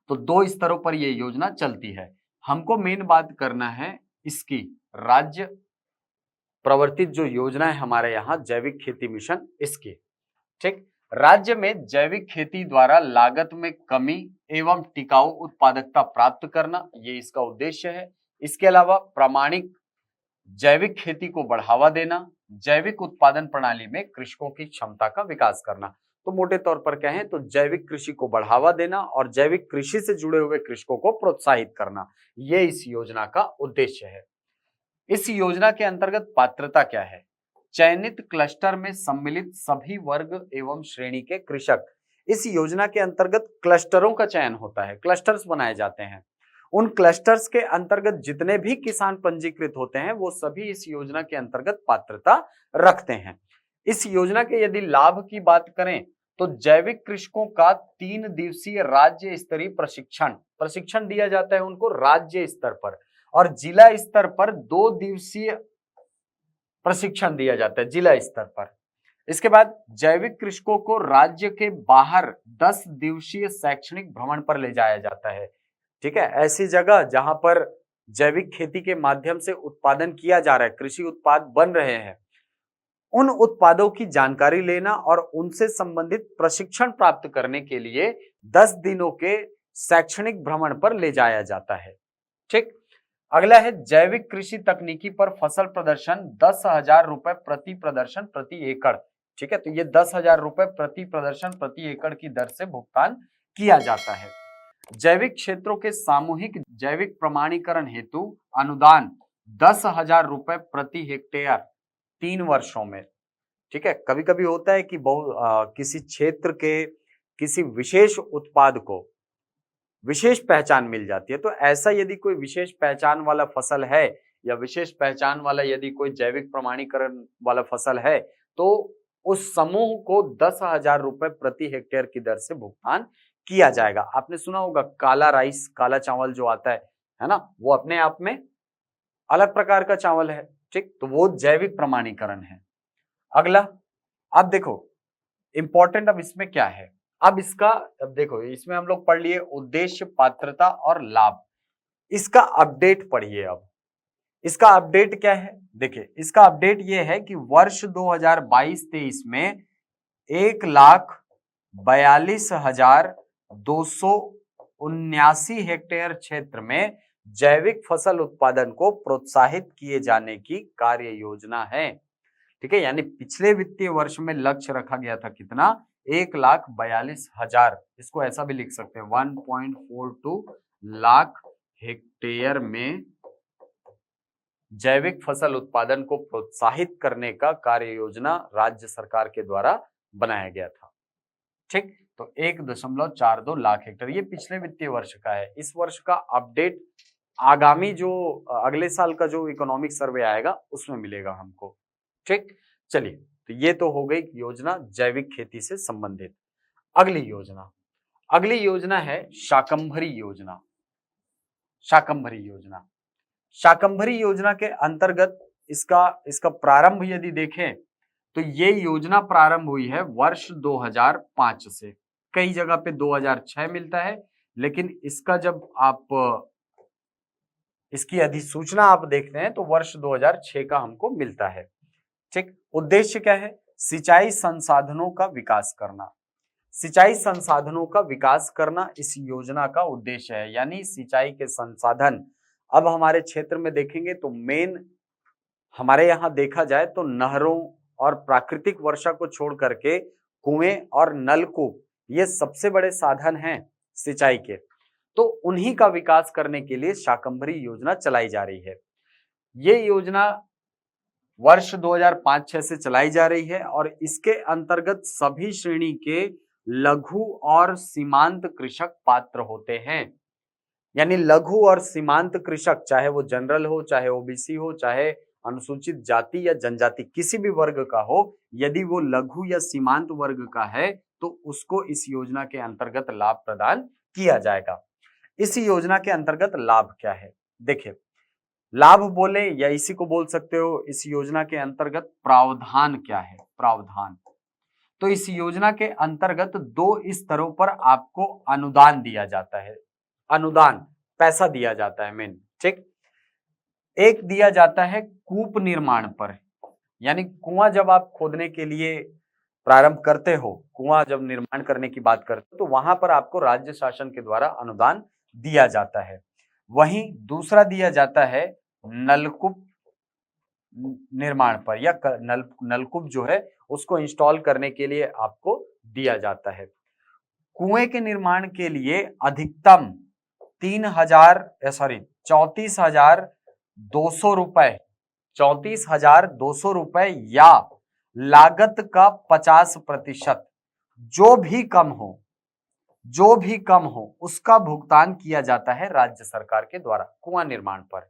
तो 2 स्तरों पर ये योजना चलती है। हमको मेन बात करना है इसकी राज्य प्रवर्तित जो योजना है हमारे यहाँ जैविक खेती मिशन, इसकी, ठीक। राज्य में जैविक खेती द्वारा लागत में कमी एवं टिकाऊ उत्पादकता प्राप्त करना, ये इसका उद्देश्य है। इसके अलावा प्रामाणिक जैविक खेती को बढ़ावा देना, जैविक उत्पादन प्रणाली में कृषकों की क्षमता का विकास करना। तो मोटे तौर पर कहें तो जैविक कृषि को बढ़ावा देना और जैविक कृषि से जुड़े हुए कृषकों को प्रोत्साहित करना, ये इस योजना का उद्देश्य है। इस योजना के अंतर्गत पात्रता क्या है? चयनित क्लस्टर में सम्मिलित सभी वर्ग एवं श्रेणी के कृषक। इस योजना के अंतर्गत क्लस्टरों का चयन होता है, क्लस्टर्स बनाए जाते हैं। उन क्लस्टर्स के अंतर्गत जितने भी किसान पंजीकृत होते हैं वो सभी इस योजना के अंतर्गत पात्रता रखते हैं। इस योजना के यदि लाभ की बात करें तो जैविक कृषकों का 3 दिवसीय राज्य स्तरीय प्रशिक्षण दिया जाता है उनको राज्य स्तर पर, और जिला स्तर पर 2 दिवसीय प्रशिक्षण दिया जाता है जिला स्तर पर। इसके बाद जैविक कृषकों को राज्य के बाहर 10 दिवसीय शैक्षणिक भ्रमण पर ले जाया जाता है, ठीक है। ऐसी जगह जहां पर जैविक खेती के माध्यम से उत्पादन किया जा रहा है, कृषि उत्पाद बन रहे हैं, उन उत्पादों की जानकारी लेना और उनसे संबंधित प्रशिक्षण प्राप्त करने के लिए 10 दिनों के शैक्षणिक भ्रमण पर ले जाया जाता है, ठीक। अगला है जैविक कृषि तकनीकी पर फसल प्रदर्शन 10,000 रुपए प्रति प्रदर्शन प्रति एकड़, ठीक है। तो ये 10,000 रुपए प्रति प्रदर्शन प्रति एकड़ की दर से भुगतान किया जाता है। जैविक क्षेत्रों के सामूहिक जैविक प्रमाणीकरण हेतु अनुदान 10,000 रुपए प्रति हेक्टेयर 3 वर्षों में, ठीक है। कभी कभी होता है कि किसी क्षेत्र के किसी विशेष उत्पाद को विशेष पहचान मिल जाती है, तो ऐसा यदि कोई विशेष पहचान वाला फसल है या विशेष पहचान वाला यदि कोई जैविक प्रमाणीकरण वाला फसल है तो उस समूह को 10,000 रुपए प्रति हेक्टेयर की दर से भुगतान किया जाएगा। आपने सुना होगा काला राइस, काला चावल जो आता है ना, वो अपने आप में अलग प्रकार का चावल है, ठीक। तो वो जैविक प्रमाणीकरण है। अगला, अब देखो इंपॉर्टेंट अब इसमें क्या है, अब देखो इसमें हम लोग पढ़ लिए उद्देश्य, पात्रता और लाभ। इसका अपडेट पढ़िए। अब इसका अपडेट क्या है, देखिए इसका अपडेट ये है कि वर्ष 2022-23 में 1,42,279 हेक्टेयर क्षेत्र में जैविक फसल उत्पादन को प्रोत्साहित किए जाने की कार्य योजना है, ठीक है। यानी पिछले वित्तीय वर्ष में लक्ष्य रखा गया था कितना, 1,42,000, इसको ऐसा भी लिख सकते हैं 1.42 लाख हेक्टेयर में जैविक फसल उत्पादन को प्रोत्साहित करने का कार्य योजना राज्य सरकार के द्वारा बनाया गया था, ठीक। तो 1.42 लाख हेक्टेयर, ये पिछले वित्तीय वर्ष का है। इस वर्ष का अपडेट आगामी जो अगले साल का जो इकोनॉमिक सर्वे आएगा उसमें मिलेगा हमको, ठीक। चलिए तो ये तो हो गई योजना जैविक खेती से संबंधित। अगली योजना है शाकंभरी योजना। शाकंभरी योजना, शाकंभरी योजना के अंतर्गत इसका प्रारंभ यदि देखें तो ये योजना प्रारंभ हुई है वर्ष 2005 से। कई जगह पे 2006 मिलता है, लेकिन इसका जब आप इसकी अधिसूचना आप देखते हैं तो वर्ष 2006 का हमको मिलता है। ठीक, उद्देश्य क्या है? सिंचाई संसाधनों का विकास करना। सिंचाई संसाधनों का विकास करना इस योजना का उद्देश्य है, यानी सिंचाई के संसाधन। अब हमारे क्षेत्र में देखेंगे तो मेन हमारे यहाँ देखा जाए तो नहरों और प्राकृतिक वर्षा को छोड़ करके कुएं और नलकूप ये सबसे बड़े साधन हैं सिंचाई के। तो उन्हीं का विकास करने के लिए शाकंभरी योजना चलाई जा रही है। ये योजना वर्ष 2005-06 से चलाई जा रही है और इसके अंतर्गत सभी श्रेणी के लघु और सीमांत कृषक पात्र होते हैं। यानी लघु और सीमांत कृषक, चाहे वो जनरल हो, चाहे ओबीसी हो, चाहे अनुसूचित जाति या जनजाति किसी भी वर्ग का हो, यदि वो लघु या सीमांत वर्ग का है तो उसको इस योजना के अंतर्गत लाभ प्रदान किया जाएगा। इस योजना के अंतर्गत लाभ क्या है? देखिए, लाभ बोले या इसी को बोल सकते हो, इस योजना के अंतर्गत प्रावधान क्या है? प्रावधान, तो इस योजना के अंतर्गत 2 स्तरों पर आपको अनुदान दिया जाता है। अनुदान पैसा दिया जाता है मेन। ठीक, एक दिया जाता है कूप निर्माण पर, यानी कुआं जब आप खोदने के लिए प्रारंभ करते हो, कुआं जब निर्माण करने की बात करते हो, तो वहां पर आपको राज्य शासन के द्वारा अनुदान दिया जाता है। वहीं दूसरा दिया जाता है नलकूप निर्माण पर, या नलकूप जो है उसको इंस्टॉल करने के लिए आपको दिया जाता है। कुएं के निर्माण के लिए अधिकतम 34,200 रुपए, 34,200 रुपए या लागत का 50%, जो भी कम हो उसका भुगतान किया जाता है राज्य सरकार के द्वारा कुआं निर्माण पर।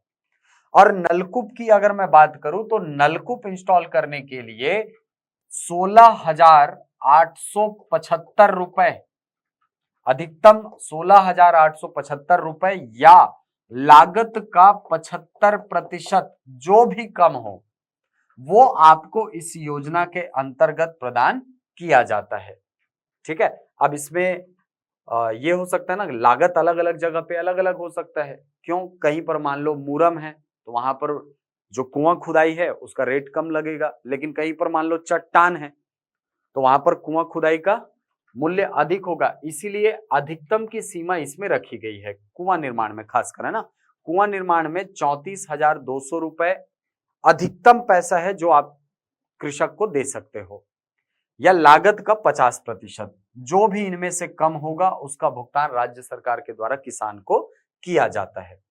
और नलकूप की अगर मैं बात करूं तो नलकूप इंस्टॉल करने के लिए 16,875 रुपए, अधिकतम 16,875 रुपए या लागत का 75%, जो भी कम हो वो आपको इस योजना के अंतर्गत प्रदान किया जाता है। ठीक है, अब इसमें ये हो सकता है ना, लागत अलग अलग जगह पे अलग अलग हो सकता है। क्यों? कहीं पर मान लो मुरम है तो वहां पर जो कुआं खुदाई है उसका रेट कम लगेगा, लेकिन कहीं पर मान लो चट्टान है तो वहां पर कुआं खुदाई का मूल्य अधिक होगा। इसीलिए अधिकतम की सीमा इसमें रखी गई है कुआं निर्माण में, खासकर है ना। कुआं निर्माण में 34,200 रुपए अधिकतम पैसा है जो आप कृषक को दे सकते हो, या लागत का 50%, जो भी इनमें से कम होगा उसका भुगतान राज्य सरकार के द्वारा किसान को किया जाता है।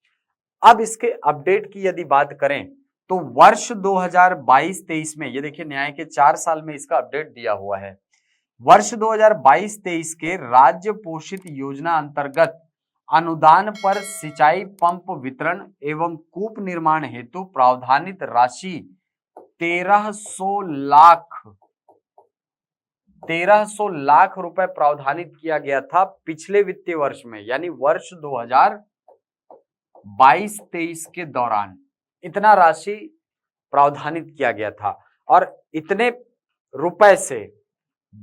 अब इसके अपडेट की यदि बात करें तो वर्ष 2022-23 में, ये देखिए न्याय के 4 साल में इसका अपडेट दिया हुआ है। वर्ष 2022-23 के राज्य पोषित योजना अंतर्गत अनुदान पर सिंचाई पंप वितरण एवं कूप निर्माण हेतु प्रावधानित राशि 1300 लाख रुपए प्रावधानित किया गया था पिछले वित्तीय वर्ष में, यानी वर्ष 2022-23 के दौरान इतना राशि प्रावधानित किया गया था। और इतने रुपए से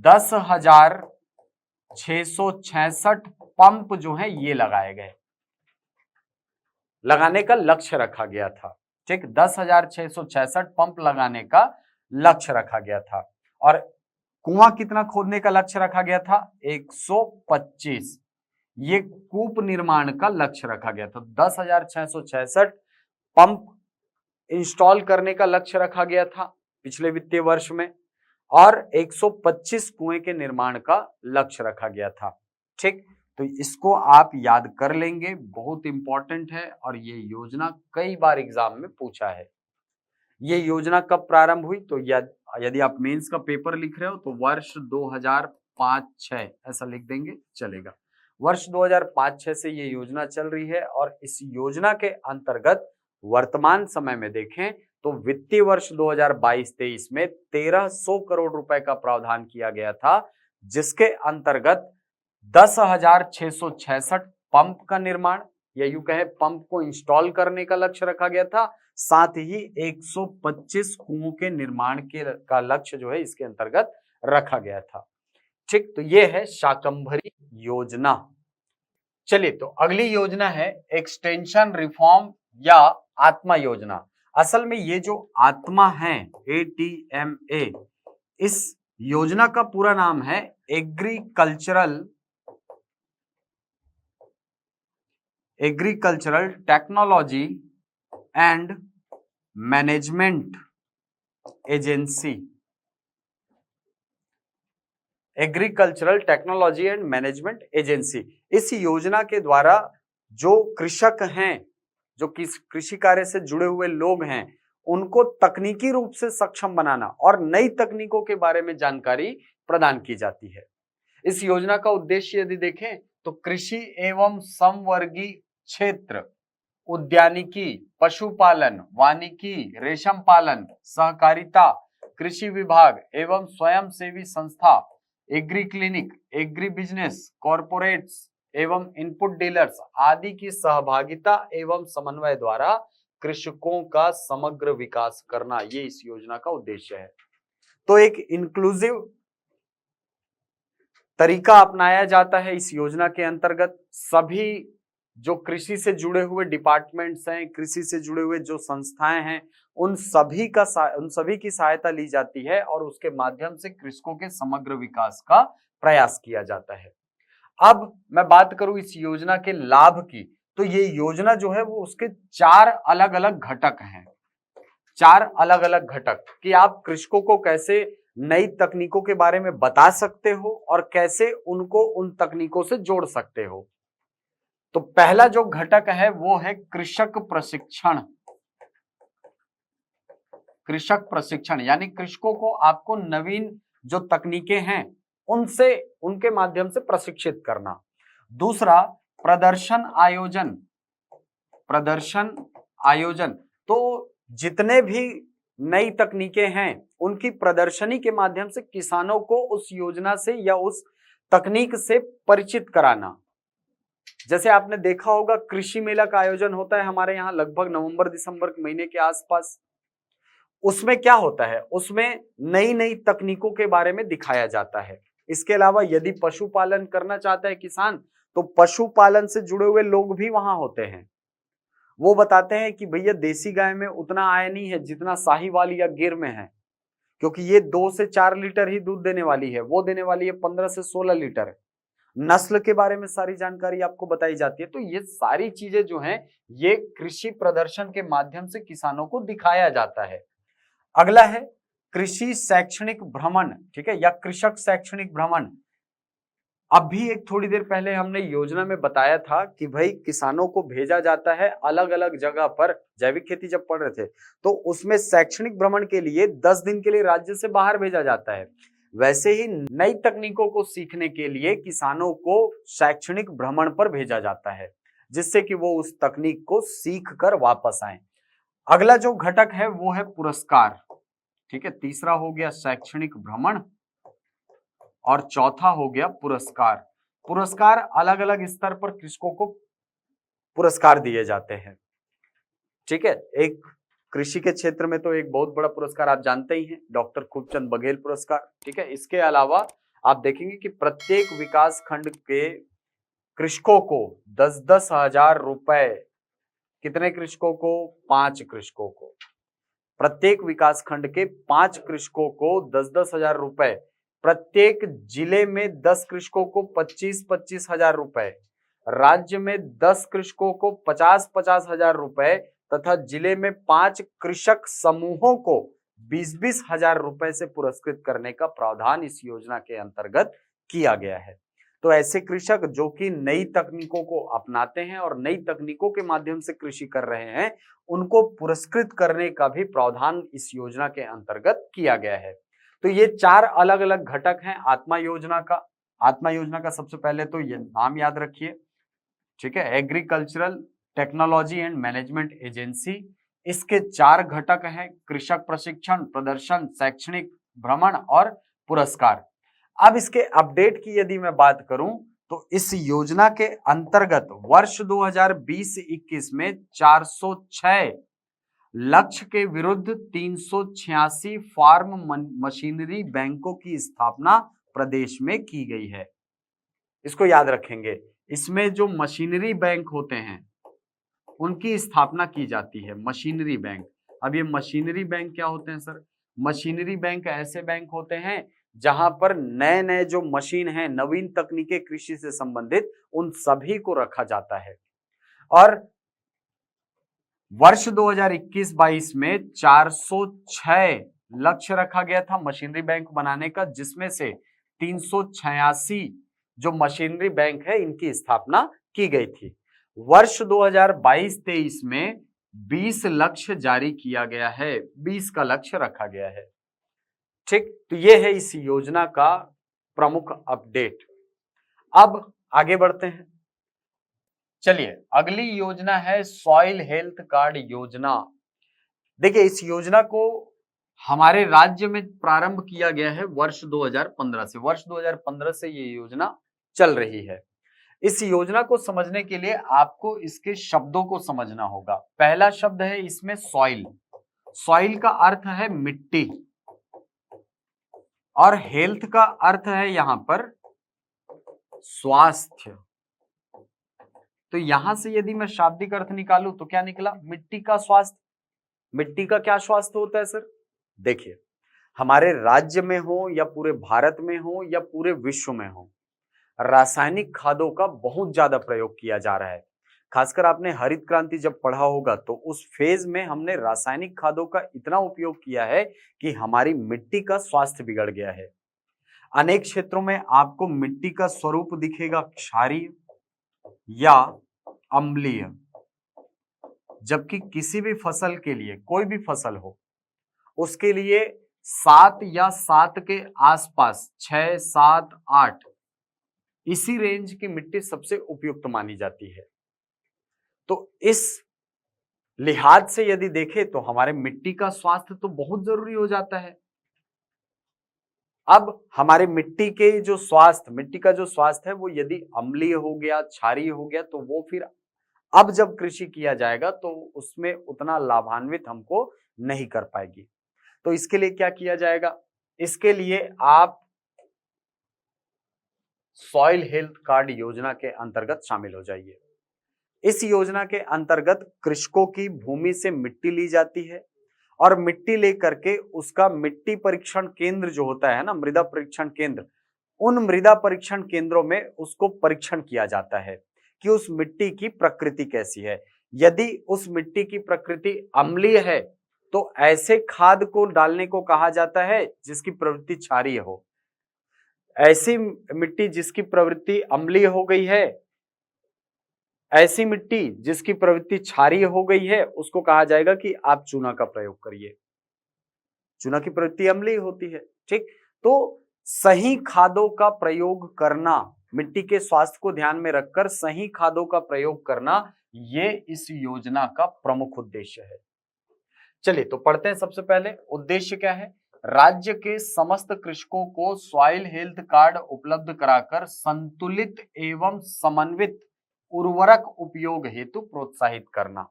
10,666 पंप जो है ये लगाए गए, लगाने का लक्ष्य रखा गया था। ठीक, 10,666 पंप लगाने का लक्ष्य रखा गया था। और कुआं कितना खोदने का लक्ष्य रखा गया था? 125। ये कूप निर्माण का लक्ष्य रखा गया था। 10,666 पंप इंस्टॉल करने का लक्ष्य रखा गया था पिछले वित्तीय वर्ष में, और 125 कुएं के निर्माण का लक्ष्य रखा गया था। ठीक, तो इसको आप याद कर लेंगे, बहुत इंपॉर्टेंट है और ये योजना कई बार एग्जाम में पूछा है। ये योजना कब प्रारंभ हुई? तो यदि आप मेंस का पेपर लिख रहे हो तो वर्ष 2005-06 ऐसा लिख देंगे, चलेगा। वर्ष 2005-06 से ये योजना चल रही है और इस योजना के अंतर्गत वर्तमान समय में देखें तो वित्तीय वर्ष 2022-23 में 1300 करोड़ रुपए का प्रावधान किया गया था, जिसके अंतर्गत 10,666 पंप का निर्माण या यूं कहे पंप को इंस्टॉल करने का लक्ष्य रखा गया था। साथ ही 125 कुओं के निर्माण का लक्ष्य जो है इसके अंतर्गत रखा गया था। ठीक, तो ये है शाकंभरी योजना। चलिए, तो अगली योजना है एक्सटेंशन रिफॉर्म या आत्मा योजना। असल में ये जो आत्मा है, ATMA, इस योजना का पूरा नाम है agricultural technology and management agency. Agricultural technology and management agency. इस योजना के द्वारा जो कृषक हैं, जो कृषि कार्य से जुड़े हुए लोग हैं, उनको तकनीकी रूप से सक्षम बनाना और नई तकनीकों के बारे में जानकारी प्रदान की जाती है। इस योजना का उद्देश्य यदि देखें तो कृषि एवं समवर्गी क्षेत्र, उद्यानिकी, पशुपालन, वानिकी, रेशम पालन, सहकारिता, कृषि विभाग एवं स्वयंसेवी संस्था, agree clinic, agri business, corporates एवं इनपुट डीलर्स आदि की सहभागिता एवं समन्वय द्वारा कृषकों का समग्र विकास करना, ये इस योजना का उद्देश्य है। तो एक इंक्लूसिव तरीका अपनाया जाता है इस योजना के अंतर्गत। सभी जो कृषि से जुड़े हुए डिपार्टमेंट्स हैं, कृषि से जुड़े हुए जो संस्थाएं हैं, उन सभी की सहायता ली जाती है और उसके माध्यम से कृषकों के समग्र विकास का प्रयास किया जाता है। अब मैं बात करूं इस योजना के लाभ की, तो ये योजना जो है वो उसके 4 अलग अलग घटक हैं। 4 अलग अलग घटक कि आप कृषकों को कैसे नई तकनीकों के बारे में बता सकते हो और कैसे उनको उन तकनीकों से जोड़ सकते हो। तो पहला जो घटक है वो है कृषक प्रशिक्षण। कृषक प्रशिक्षण यानी कृषकों को आपको नवीन जो तकनीकें हैं उनसे, उनके माध्यम से प्रशिक्षित करना। दूसरा, प्रदर्शन आयोजन। प्रदर्शन आयोजन, तो जितने भी नई तकनीकें हैं उनकी प्रदर्शनी के माध्यम से किसानों को उस योजना से या उस तकनीक से परिचित कराना। जैसे आपने देखा होगा कृषि मेला का आयोजन होता है हमारे यहाँ लगभग नवंबर दिसंबर के महीने के आसपास। उसमें क्या होता है, उसमें नई नई तकनीकों के बारे में दिखाया जाता है। इसके अलावा यदि पशुपालन करना चाहता है किसान, तो पशुपालन से जुड़े हुए लोग भी वहां होते हैं। वो बताते हैं कि भैया देसी गाय में उतना आय नहीं है जितना साहीवाल या गिर में है, क्योंकि ये 2 से 4 लीटर ही दूध देने वाली है, वो देने वाली है 15 से 16 लीटर। नस्ल के बारे में सारी जानकारी आपको बताई जाती है। तो ये सारी चीजें जो हैं ये कृषि प्रदर्शन के माध्यम से किसानों को दिखाया जाता है। अगला है कृषि शैक्षणिक भ्रमण, ठीक है, या कृषक शैक्षणिक भ्रमण। अभी एक थोड़ी देर पहले हमने योजना में बताया था कि भाई किसानों को भेजा जाता है अलग अलग जगह पर। जैविक खेती जब पढ़ रहे थे तो उसमें शैक्षणिक भ्रमण के लिए 10 दिन के लिए राज्य से बाहर भेजा जाता है। वैसे ही नई तकनीकों को सीखने के लिए किसानों को शैक्षणिक भ्रमण पर भेजा जाता है, जिससे कि वो उस तकनीक को सीख कर वापस आए। अगला जो घटक है वो है पुरस्कार, ठीक है। तीसरा हो गया शैक्षणिक भ्रमण और चौथा हो गया पुरस्कार। पुरस्कार अलग अलग स्तर पर कृषकों को पुरस्कार दिए जाते हैं, ठीक है। एक कृषि के क्षेत्र में तो एक बहुत बड़ा पुरस्कार आप जानते ही हैं, डॉक्टर खूबचंद बघेल पुरस्कार, ठीक है। इसके अलावा आप देखेंगे कि प्रत्येक विकास खंड के कृषकों को 10-10 हजार रुपए, कितने कृषकों को? 5 कृषकों को। प्रत्येक विकास खंड के 5 कृषकों को 10-10 हजार रुपए, प्रत्येक जिले में 10 कृषकों को 25-25 हजार रुपए, राज्य में 10 कृषकों को 50-50 हजार रुपए तथा जिले में 5 कृषक समूहों को 20-20 हजार रुपए से पुरस्कृत करने का प्रावधान इस योजना के अंतर्गत किया गया है। तो ऐसे कृषक जो कि नई तकनीकों को अपनाते हैं और नई तकनीकों के माध्यम से कृषि कर रहे हैं, उनको पुरस्कृत करने का भी प्रावधान इस योजना के अंतर्गत किया गया है। तो ये 4 अलग अलग घटक हैं आत्मा योजना का। आत्मा योजना का सबसे पहले तो ये नाम याद रखिए, ठीक है, agricultural technology and management agency. इसके 4 घटक हैं, कृषक प्रशिक्षण, प्रदर्शन, शैक्षणिक भ्रमण और पुरस्कार। अब इसके अपडेट की यदि मैं बात करूं तो इस योजना के अंतर्गत वर्ष 2020-21 में 406 लक्ष्य के विरुद्ध 386 फार्म मशीनरी बैंकों की स्थापना प्रदेश में की गई है। इसको याद रखेंगे, इसमें जो मशीनरी बैंक होते हैं उनकी स्थापना की जाती है, मशीनरी बैंक। अब ये मशीनरी बैंक क्या होते हैं सर? मशीनरी बैंक ऐसे बैंक होते हैं जहां पर नए नए जो मशीन है, नवीन तकनीकें कृषि से संबंधित, उन सभी को रखा जाता है। और वर्ष 2021-22 में 406 लक्ष्य रखा गया था मशीनरी बैंक बनाने का, जिसमें से 386 जो मशीनरी बैंक है इनकी स्थापना की गई थी। वर्ष 2022-23 में 20 लक्ष्य जारी किया गया है, 20 का लक्ष्य रखा गया है। ठीक, तो ये है इस योजना का प्रमुख अपडेट। अब आगे बढ़ते हैं। चलिए, अगली योजना है सॉइल हेल्थ कार्ड योजना। देखिए, इस योजना को हमारे राज्य में प्रारंभ किया गया है वर्ष 2015 से। वर्ष 2015 से ये योजना चल रही है। इस योजना को समझने के लिए आपको इसके शब्दों को समझना होगा। पहला शब्द है इसमें सॉइल। सॉइल का अर्थ है मिट्टी, और हेल्थ का अर्थ है यहां पर स्वास्थ्य। तो यहां से यदि मैं शाब्दिक अर्थ निकालूं तो क्या निकला? मिट्टी का स्वास्थ्य। मिट्टी का क्या स्वास्थ्य होता है सर? देखिए, हमारे राज्य में हो या पूरे भारत में हो या पूरे विश्व में हो, रासायनिक खादों का बहुत ज्यादा प्रयोग किया जा रहा है। खासकर आपने हरित क्रांति जब पढ़ा होगा तो उस फेज में हमने रासायनिक खादों का इतना उपयोग किया है कि हमारी मिट्टी का स्वास्थ्य बिगड़ गया है। अनेक क्षेत्रों में आपको मिट्टी का स्वरूप दिखेगा क्षारीय या अम्लीय, जबकि किसी भी फसल के लिए, कोई भी फसल हो, उसके लिए 7 या 7 के आसपास, 6, 7, 8 इसी रेंज की मिट्टी सबसे उपयुक्त मानी जाती है। तो इस लिहाज से यदि देखें तो हमारे मिट्टी का स्वास्थ्य तो बहुत जरूरी हो जाता है। अब हमारे मिट्टी के जो स्वास्थ्य, मिट्टी का जो स्वास्थ्य है वो यदि अम्लीय हो गया, क्षारीय हो गया, तो वो फिर अब जब कृषि किया जाएगा तो उसमें उतना लाभान्वित हमको नहीं कर पाएगी। तो इसके लिए क्या किया जाएगा? इसके लिए आप सॉइल हेल्थ कार्ड योजना के अंतर्गत शामिल हो जाइए। इस योजना के अंतर्गत कृषकों की भूमि से मिट्टी ली जाती है और मिट्टी लेकर के उसका मिट्टी परीक्षण केंद्र जो होता है ना, मृदा परीक्षण केंद्र, उन मृदा परीक्षण केंद्रों में उसको परीक्षण किया जाता है कि उस मिट्टी की प्रकृति कैसी है। यदि उस मिट्टी की प्रकृति अम्लीय है तो ऐसे खाद को डालने को कहा जाता है जिसकी प्रवृत्ति क्षारीय हो। ऐसी मिट्टी जिसकी प्रवृत्ति अम्लीय हो गई है, ऐसी मिट्टी जिसकी प्रवृत्ति क्षारीय हो गई है, उसको कहा जाएगा कि आप चूना का प्रयोग करिए। चूना की प्रवृत्ति अम्लीय होती है। ठीक, तो सही खादों का प्रयोग करना, मिट्टी के स्वास्थ्य को ध्यान में रखकर सही खादों का प्रयोग करना, ये इस योजना का प्रमुख उद्देश्य है। चलिए तो पढ़ते हैं। सबसे पहले उद्देश्य क्या है? राज्य के समस्त कृषकों को सॉइल हेल्थ कार्ड उपलब्ध कराकर संतुलित एवं समन्वित उर्वरक उपयोग हेतु प्रोत्साहित करना।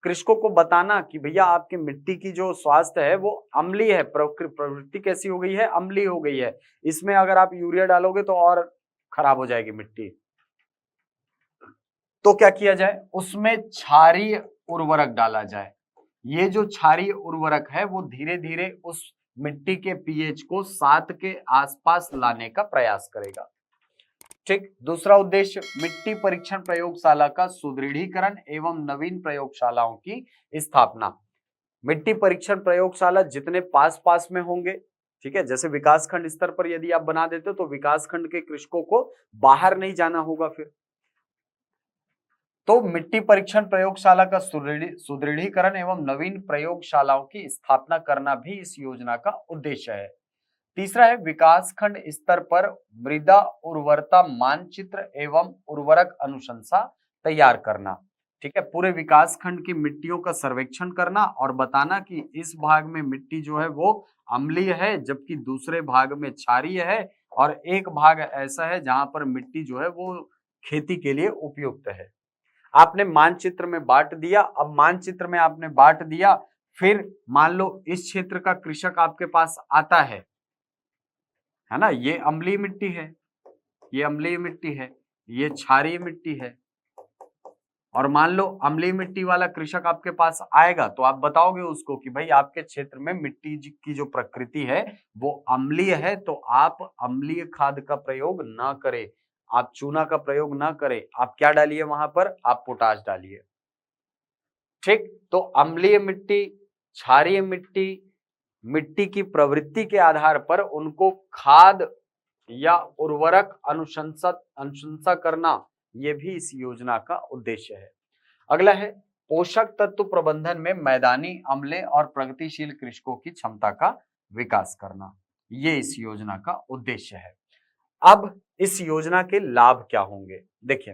कृषकों को बताना कि भैया आपकी मिट्टी की जो स्वास्थ्य है वो अम्लीय है, प्रवृत्ति कैसी हो गई है? अम्लीय हो गई है। इसमें अगर आप यूरिया डालोगे तो और खराब हो जाएगी मिट्टी। तो क्या किया जाए? उसमें क्षारीय उर्वरक डाला जाए। ये जो क्षारीय उर्वरक है वो धीरे धीरे उस मिट्टी के पीएच को 7 के आसपास लाने का प्रयास करेगा। ठीक, दूसरा उद्देश्य मिट्टी परीक्षण प्रयोगशाला का सुदृढ़ीकरण एवं नवीन प्रयोगशालाओं की स्थापना। मिट्टी परीक्षण प्रयोगशाला जितने पास पास में होंगे, ठीक है, जैसे विकासखंड स्तर पर यदि आप बना देते हो तो विकासखंड के कृषकों को बाहर नहीं जाना होगा फिर। तो मिट्टी परीक्षण प्रयोगशाला का सुदृढ़ीकरण एवं नवीन प्रयोगशालाओं की स्थापना करना भी इस योजना का उद्देश्य है। तीसरा है विकासखंड स्तर पर मृदा उर्वरता मानचित्र एवं उर्वरक अनुशंसा तैयार करना। ठीक है, पूरे विकास खंड की मिट्टियों का सर्वेक्षण करना और बताना कि इस भाग में मिट्टी जो है वो अम्लीय है, जबकि दूसरे भाग में क्षारीय है, और एक भाग ऐसा है जहां पर मिट्टी जो है वो खेती के लिए उपयुक्त है। आपने मानचित्र में बांट दिया। अब मानचित्र में आपने बांट दिया, फिर मान लो इस क्षेत्र का कृषक आपके पास आता है ना, ये अम्लीय मिट्टी है, ये अम्लीय मिट्टी है, ये क्षारीय मिट्टी है, और मान लो अम्लीय मिट्टी वाला कृषक आपके पास आएगा तो आप बताओगे उसको कि भाई आपके क्षेत्र में मिट्टी की जो प्रकृति है वो अम्लीय है, तो आप अम्लीय खाद का प्रयोग ना करें, आप चूना का प्रयोग ना करें, आप क्या डालिए वहां पर, आप पोटाश डालिए। ठीक, तो अम्लीय मिट्टी, क्षारीय मिट्टी, मिट्टी की प्रवृत्ति के आधार पर उनको खाद या उर्वरक अनुशंसा करना, यह भी इस योजना का उद्देश्य है। अगला है पोषक तत्व प्रबंधन में मैदानी अमले और प्रगतिशील कृषकों की क्षमता का विकास करना, ये इस योजना का उद्देश्य है। अब इस योजना के लाभ क्या होंगे, देखिए,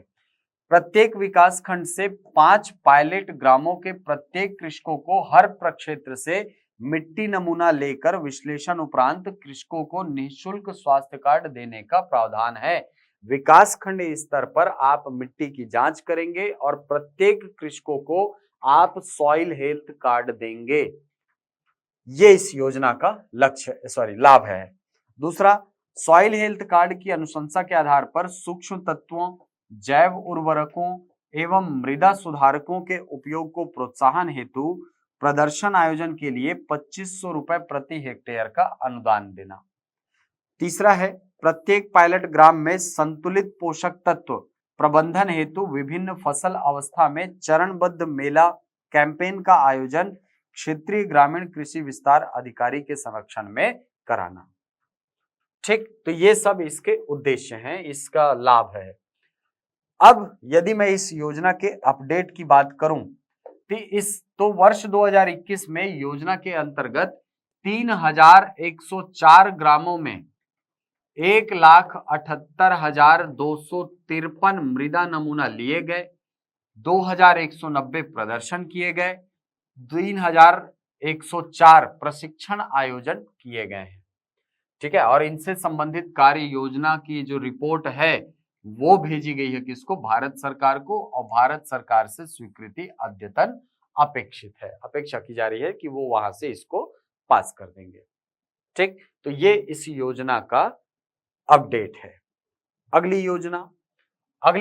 प्रत्येक विकास खंड से 5 पायलट ग्रामों के प्रत्येक कृषकों को हर प्रक्षेत्र से मिट्टी नमूना लेकर विश्लेषण उपरांत कृषकों को निःशुल्क स्वास्थ्य कार्ड देने का प्रावधान है। विकास खंड स्तर पर आप मिट्टी की जांच करेंगे और प्रत्येक कृषकों को आप सॉइल हेल्थ कार्ड देंगे। ये इस योजना का लाभ है। दूसरा, सॉइल हेल्थ कार्ड की अनुशंसा के आधार पर सूक्ष्म तत्वों, जैव उर्वरकों एवं मृदा सुधारकों के उपयोग को प्रोत्साहन हेतु प्रदर्शन आयोजन के लिए 2500 रुपए प्रति हेक्टेयर का अनुदान देना। तीसरा है, प्रत्येक पायलट ग्राम में संतुलित पोषक तत्व प्रबंधन हेतु विभिन्न फसल अवस्था में चरणबद्ध मेला कैंपेन का आयोजन क्षेत्रीय ग्रामीण कृषि विस्तार अधिकारी के संरक्षण में कराना। ठीक, तो ये सब इसके उद्देश्य हैं, इसका लाभ है। अब यदि मैं इस योजना के अपडेट की बात करूं तो वर्ष 2021 में योजना के अंतर्गत 3104 ग्रामों में 1,78,253 मृदा नमूना लिए गए, 2,190 प्रदर्शन किए गए, 3,104 प्रशिक्षण आयोजन किए गए हैं। ठीक है, और इनसे संबंधित कार्य योजना की जो रिपोर्ट है वो भेजी गई है किसको, भारत सरकार को, और भारत सरकार से स्वीकृति अद्यतन अपेक्षित है, अपेक्षा की जा रही है कि वो वहां से इसको पास कर देंगे। ठीक, तो ये इस योजना का अपडेट है। अगली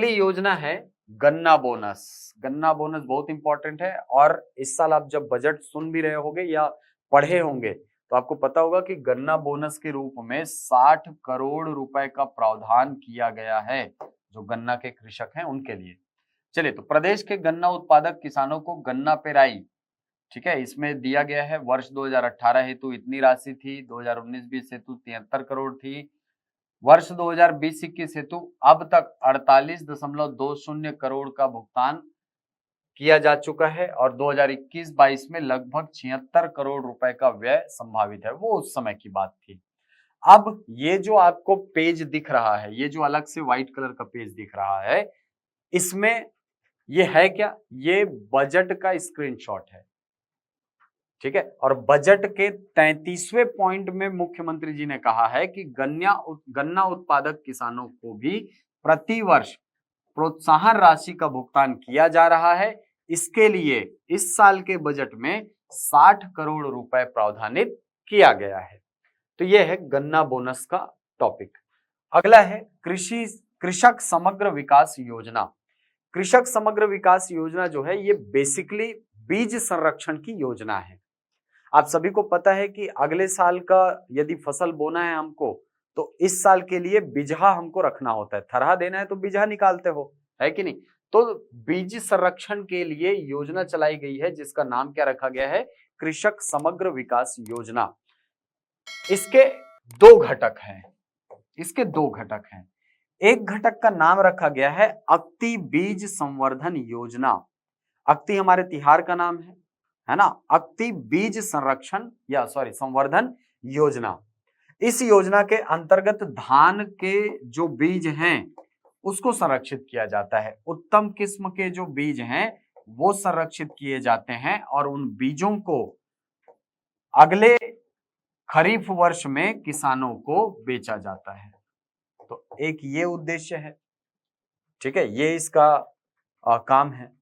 योजना है गन्ना बोनस। गन्ना बोनस बहुत इंपॉर्टेंट है, और इस साल आप जब बजट सुन भी रहे होंगे या पढ़े होंगे तो आपको पता होगा कि गन्ना बोनस के रूप में 60 करोड़ रुपए का प्रावधान किया गया है जो गन्ना के कृषक हैं उनके लिए। चलिए, तो प्रदेश के गन्ना उत्पादक किसानों को गन्ना पेराई, ठीक है, इसमें दिया गया है वर्ष 2018 हेतु इतनी राशि थी, 2019-20 हेतु 73 करोड़ थी, वर्ष 2020-21 हेतु अब तक 48.20 करोड़ का भुगतान किया जा चुका है, और 2021-22 में लगभग 76 करोड़ रुपए का व्यय संभावित है। वो उस समय की बात थी। अब ये जो आपको पेज दिख रहा है, ये जो अलग से व्हाइट कलर का पेज दिख रहा है, इसमें ये है क्या, ये बजट का स्क्रीनशॉट है। ठीक है, और बजट के 33वें पॉइंट में मुख्यमंत्री जी ने कहा है कि गन्ना उत्पादक किसानों को भी प्रति वर्ष प्रोत्साहन राशि का भुगतान किया जा रहा है। इसके लिए इस साल के बजट में 60 करोड़ रुपए प्रावधानित किया गया है। तो यह है गन्ना बोनस का टॉपिक। अगला है कृषक समग्र विकास योजना। कृषक समग्र विकास योजना जो है ये बेसिकली बीज संरक्षण की योजना है। आप सभी को पता है कि अगले साल का यदि फसल बोना है हमको, तो इस साल के लिए बिजहा हमको रखना होता है, थरहा देना है तो बिजहा निकालते हो, है कि नहीं। तो बीज संरक्षण के लिए योजना चलाई गई है जिसका नाम क्या रखा गया है, कृषक समग्र विकास योजना। इसके दो घटक हैं। एक घटक का नाम रखा गया है अक्ति बीज संवर्धन योजना। अक्ति हमारे तिहार का नाम है ना, अक्ति बीज संवर्धन योजना। इस योजना के अंतर्गत धान के जो बीज हैं उसको संरक्षित किया जाता है। उत्तम किस्म के जो बीज हैं वो संरक्षित किए जाते हैं और उन बीजों को अगले खरीफ वर्ष में किसानों को बेचा जाता है। तो एक ये उद्देश्य है, ठीक है, ये इसका काम है।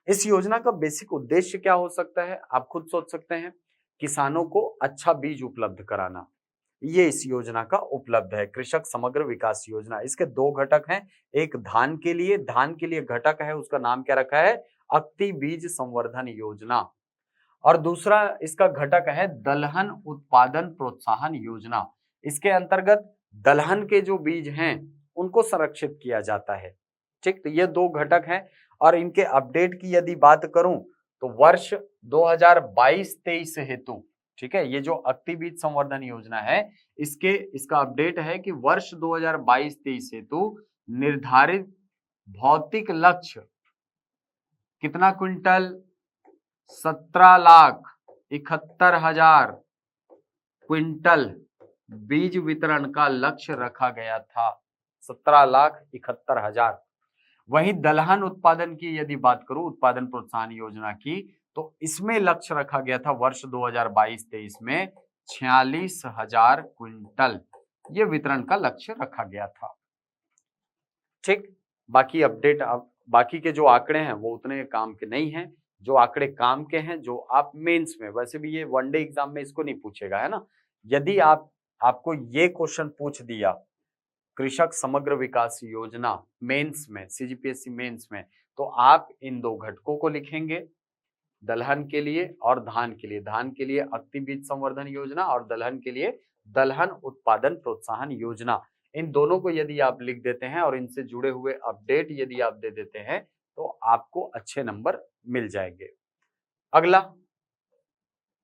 इस योजना का बेसिक उद्देश्य क्या हो सकता है, आप खुद सोच सकते हैं। किसानों को अच्छा बीज उपलब्ध कराना, ये इस योजना का उपलब्ध है। कृषक समग्र विकास योजना, इसके दो घटक हैं। एक धान के लिए घटक है, उसका नाम क्या रखा है, अक्ति बीज संवर्धन योजना। और दूसरा इसका घटक है दलहन उत्पादन प्रोत्साहन योजना। इसके अंतर्गत दलहन के जो बीज हैं उनको संरक्षित किया जाता है। ठीक, तो ये दो घटक हैं। और इनके अपडेट की यदि बात करूं तो वर्ष 2022-23 हेतु, ठीक है, ये जो अक्ति बीज संवर्धन योजना है इसका अपडेट है कि वर्ष 2022-23 हेतु निर्धारित भौतिक लक्ष्य कितना क्विंटल, 17,71,000 क्विंटल बीज वितरण का लक्ष्य रखा गया था। 17,71,000। वहीं दलहन उत्पादन की यदि बात करूं, उत्पादन प्रोत्साहन योजना की, तो इसमें लक्ष्य रखा गया था वर्ष 2022-23 में 46,000 क्विंटल, ये वितरण का लक्ष्य रखा गया था। ठीक, बाकी अपडेट, अब बाकी के जो आंकड़े हैं वो उतने काम के नहीं हैं। जो आंकड़े काम के हैं, जो आप मेंस में, वैसे भी ये वनडे एग्जाम में इसको नहीं पूछेगा, है ना। यदि आपको ये क्वेश्चन पूछ दिया कृषक समग्र विकास योजना मेंस में, सीजीपीएससी मेंस में, तो आप इन दो घटकों को लिखेंगे, दलहन के लिए और धान के लिए। धान के लिए अक्ति बीज संवर्धन योजना और दलहन के लिए दलहन उत्पादन प्रोत्साहन योजना। इन दोनों को यदि आप लिख देते हैं और इनसे जुड़े हुए अपडेट यदि आप दे देते हैं तो आपको अच्छे नंबर मिल जाएंगे।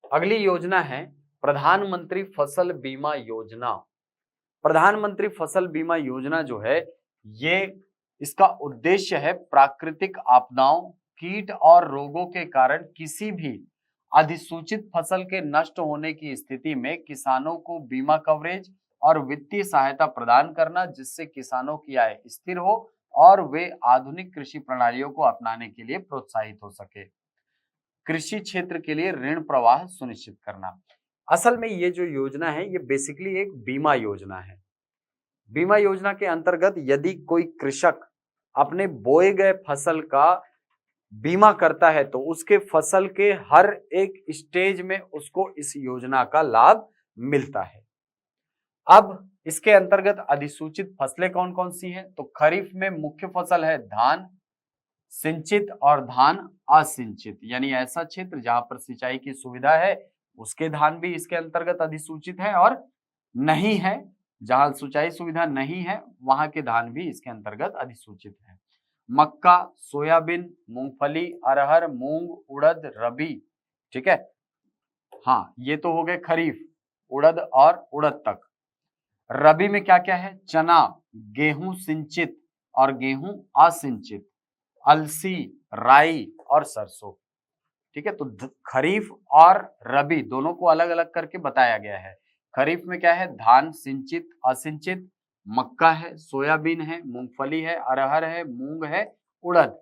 अगली योजना है प्रधानमंत्री फसल बीमा योजना। प्रधानमंत्री फसल बीमा योजना जो है, ये इसका उद्देश्य है प्राकृतिक आपदाओं, कीट और रोगों के कारण किसी भी अधिसूचित फसल के नष्ट होने की स्थिति में किसानों को बीमा कवरेज और वित्तीय सहायता प्रदान करना, जिससे किसानों की आय स्थिर हो और वे आधुनिक कृषि प्रणालियों को अपनाने के लिए प्रोत्साहित हो सके। कृषि क्षेत्र के लिए ऋण प्रवाह सुनिश्चित करना। असल में ये जो योजना है ये बेसिकली एक बीमा योजना है। बीमा योजना के अंतर्गत यदि कोई कृषक अपने बोए गए फसल का बीमा करता है तो उसके फसल के हर एक स्टेज में उसको इस योजना का लाभ मिलता है। अब इसके अंतर्गत अधिसूचित फसलें कौन कौन सी हैं, तो खरीफ में मुख्य फसल है धान सिंचित और धान असिंचित, यानी ऐसा क्षेत्र जहां पर सिंचाई की सुविधा है उसके धान भी इसके अंतर्गत अधिसूचित है, और नहीं है, जहां सिंचाई सुविधा नहीं है वहां के धान भी इसके अंतर्गत अधिसूचित है। मक्का, सोयाबीन, मूंगफली, अरहर, मूंग, उड़द, रबी, ठीक है। हाँ, ये तो हो गए खरीफ, उड़द और उड़द तक। रबी में क्या क्या है, चना, गेहूं सिंचित और गेहूं असिंचित, अलसी, राई और सरसों, ठीक है। तो खरीफ और रबी दोनों को अलग अलग करके बताया गया है। खरीफ में क्या है, धान सिंचित असिंचित, मक्का है, सोयाबीन है, मूंगफली है, अरहर है, मूंग है, उड़द।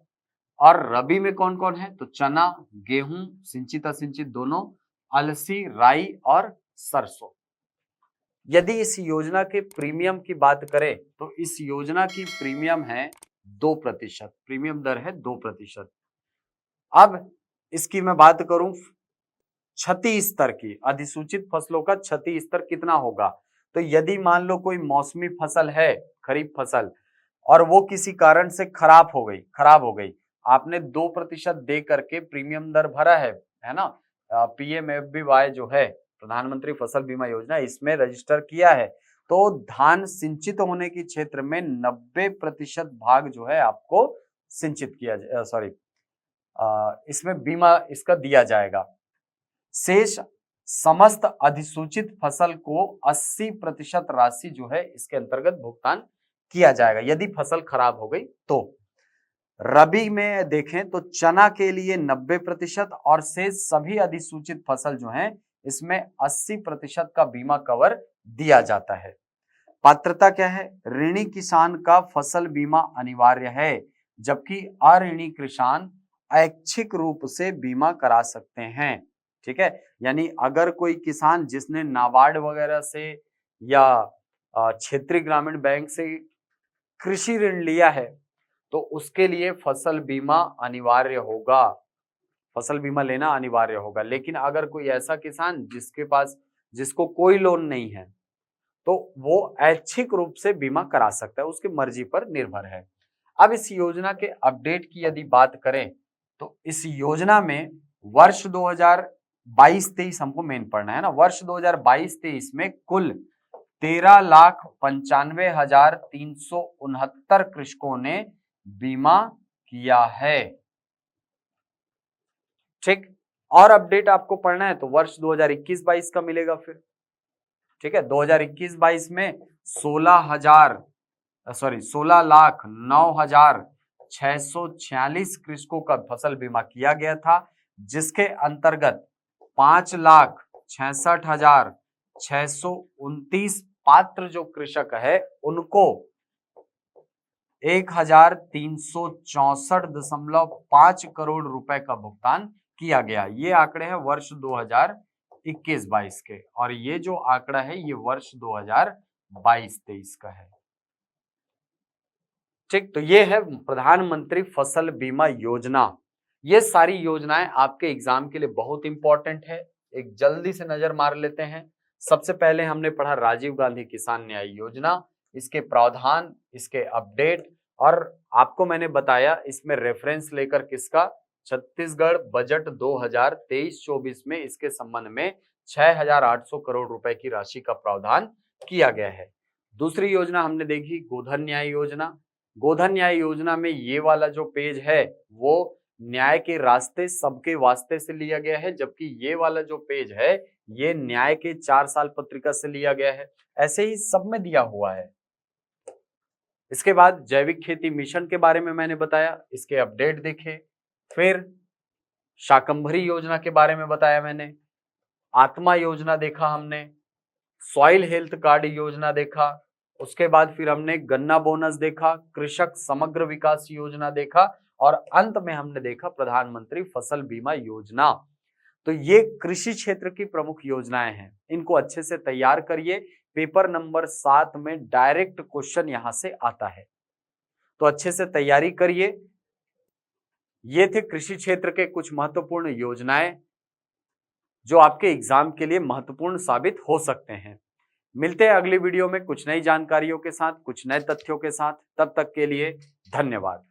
और रबी में कौन कौन है, तो चना, गेहूं सिंचित असिंचित दोनों, अलसी, राई और सरसों। यदि इस योजना के प्रीमियम की बात करें तो इस योजना की प्रीमियम है 2%, प्रीमियम दर है 2%। अब इसकी मैं बात करूं क्षति स्तर की, अधिसूचित फसलों का क्षति स्तर कितना होगा, तो यदि मान लो कोई मौसमी फसल है, खरीफ फसल, और वो किसी कारण से खराब हो गई, आपने 2% दे करके प्रीमियम दर भरा है ना, PMFBY जो है प्रधानमंत्री फसल बीमा योजना, इसमें रजिस्टर किया है, तो धान सिंचित होने की क्षेत्र में 90% भाग जो है आपको सिंचित किया, इसमें बीमा इसका दिया जाएगा। शेष समस्त अधिसूचित फसल को 80% राशि जो है इसके अंतर्गत भुगतान किया जाएगा यदि फसल खराब हो गई तो। रबी में देखें तो चना के लिए 90% और शेष सभी अधिसूचित फसल जो हैं इसमें 80% का बीमा कवर दिया जाता है। पात्रता क्या है, ऋणी किसान का फसल बीमा अनिवार्य है, जबकि अऋणी किसान ऐच्छिक रूप से बीमा करा सकते हैं। ठीक है, यानी अगर कोई किसान जिसने नाबार्ड वगैरह से या क्षेत्रीय ग्रामीण बैंक से कृषि ऋण लिया है तो उसके लिए फसल बीमा अनिवार्य होगा, फसल बीमा लेना अनिवार्य होगा। लेकिन अगर कोई ऐसा किसान जिसको कोई लोन नहीं है तो वो ऐच्छिक रूप से बीमा करा सकता है, उसकी मर्जी पर निर्भर है। अब इस योजना के अपडेट की यदि बात करें तो इस योजना में वर्ष 2022-23 हमको मेन पढ़ना है ना, वर्ष 2022-23 में कुल 13,95,369 कृषकों ने बीमा किया है। ठीक, और अपडेट आपको पढ़ना है तो वर्ष 2021-22 का मिलेगा फिर। ठीक है, 2021-22 में 16,09,646 कृषकों का फसल बीमा किया गया था, जिसके अंतर्गत 5,66,629 पात्र जो कृषक है उनको 1,364.5 करोड़ रुपए का भुगतान किया गया। ये आंकड़े हैं वर्ष 2021-22 के, और ये जो आंकड़ा है ये वर्ष 2022-23 का है। ठीक, तो ये है प्रधानमंत्री फसल बीमा योजना। ये सारी योजनाएं आपके एग्जाम के लिए बहुत इंपॉर्टेंट है, एक जल्दी से नजर मार लेते हैं। सबसे पहले हमने पढ़ा राजीव गांधी किसान न्याय योजना, इसके प्रावधान, इसके अपडेट, और आपको मैंने बताया इसमें रेफरेंस लेकर किसका, छत्तीसगढ़ बजट 2023-24 में इसके संबंध में 6,800 करोड़ रुपए की राशि का प्रावधान किया गया है। दूसरी योजना हमने देखी गोधन न्याय योजना। गोधन न्याय योजना में ये वाला जो पेज है वो न्याय के रास्ते सबके वास्ते से लिया गया है, जबकि ये वाला जो पेज है ये न्याय के 4 साल पत्रिका से लिया गया है। ऐसे ही सब में दिया हुआ है। इसके बाद जैविक खेती मिशन के बारे में मैंने बताया, इसके अपडेट देखे। फिर शाकंभरी योजना के बारे में बताया मैंने, आत्मा योजना देखा हमने, सॉइल हेल्थ कार्ड योजना देखा, उसके बाद फिर हमने गन्ना बोनस देखा, कृषक समग्र विकास योजना देखा, और अंत में हमने देखा प्रधानमंत्री फसल बीमा योजना। तो ये कृषि क्षेत्र की प्रमुख योजनाएं हैं, इनको अच्छे से तैयार करिए। पेपर नंबर 7 में डायरेक्ट क्वेश्चन यहां से आता है, तो अच्छे से तैयारी करिए। ये थे कृषि क्षेत्र के कुछ महत्वपूर्ण योजनाएं जो आपके एग्जाम के लिए महत्वपूर्ण साबित हो सकते हैं। मिलते हैं अगली वीडियो में कुछ नई जानकारियों के साथ, कुछ नए तथ्यों के साथ। तब तक के लिए धन्यवाद।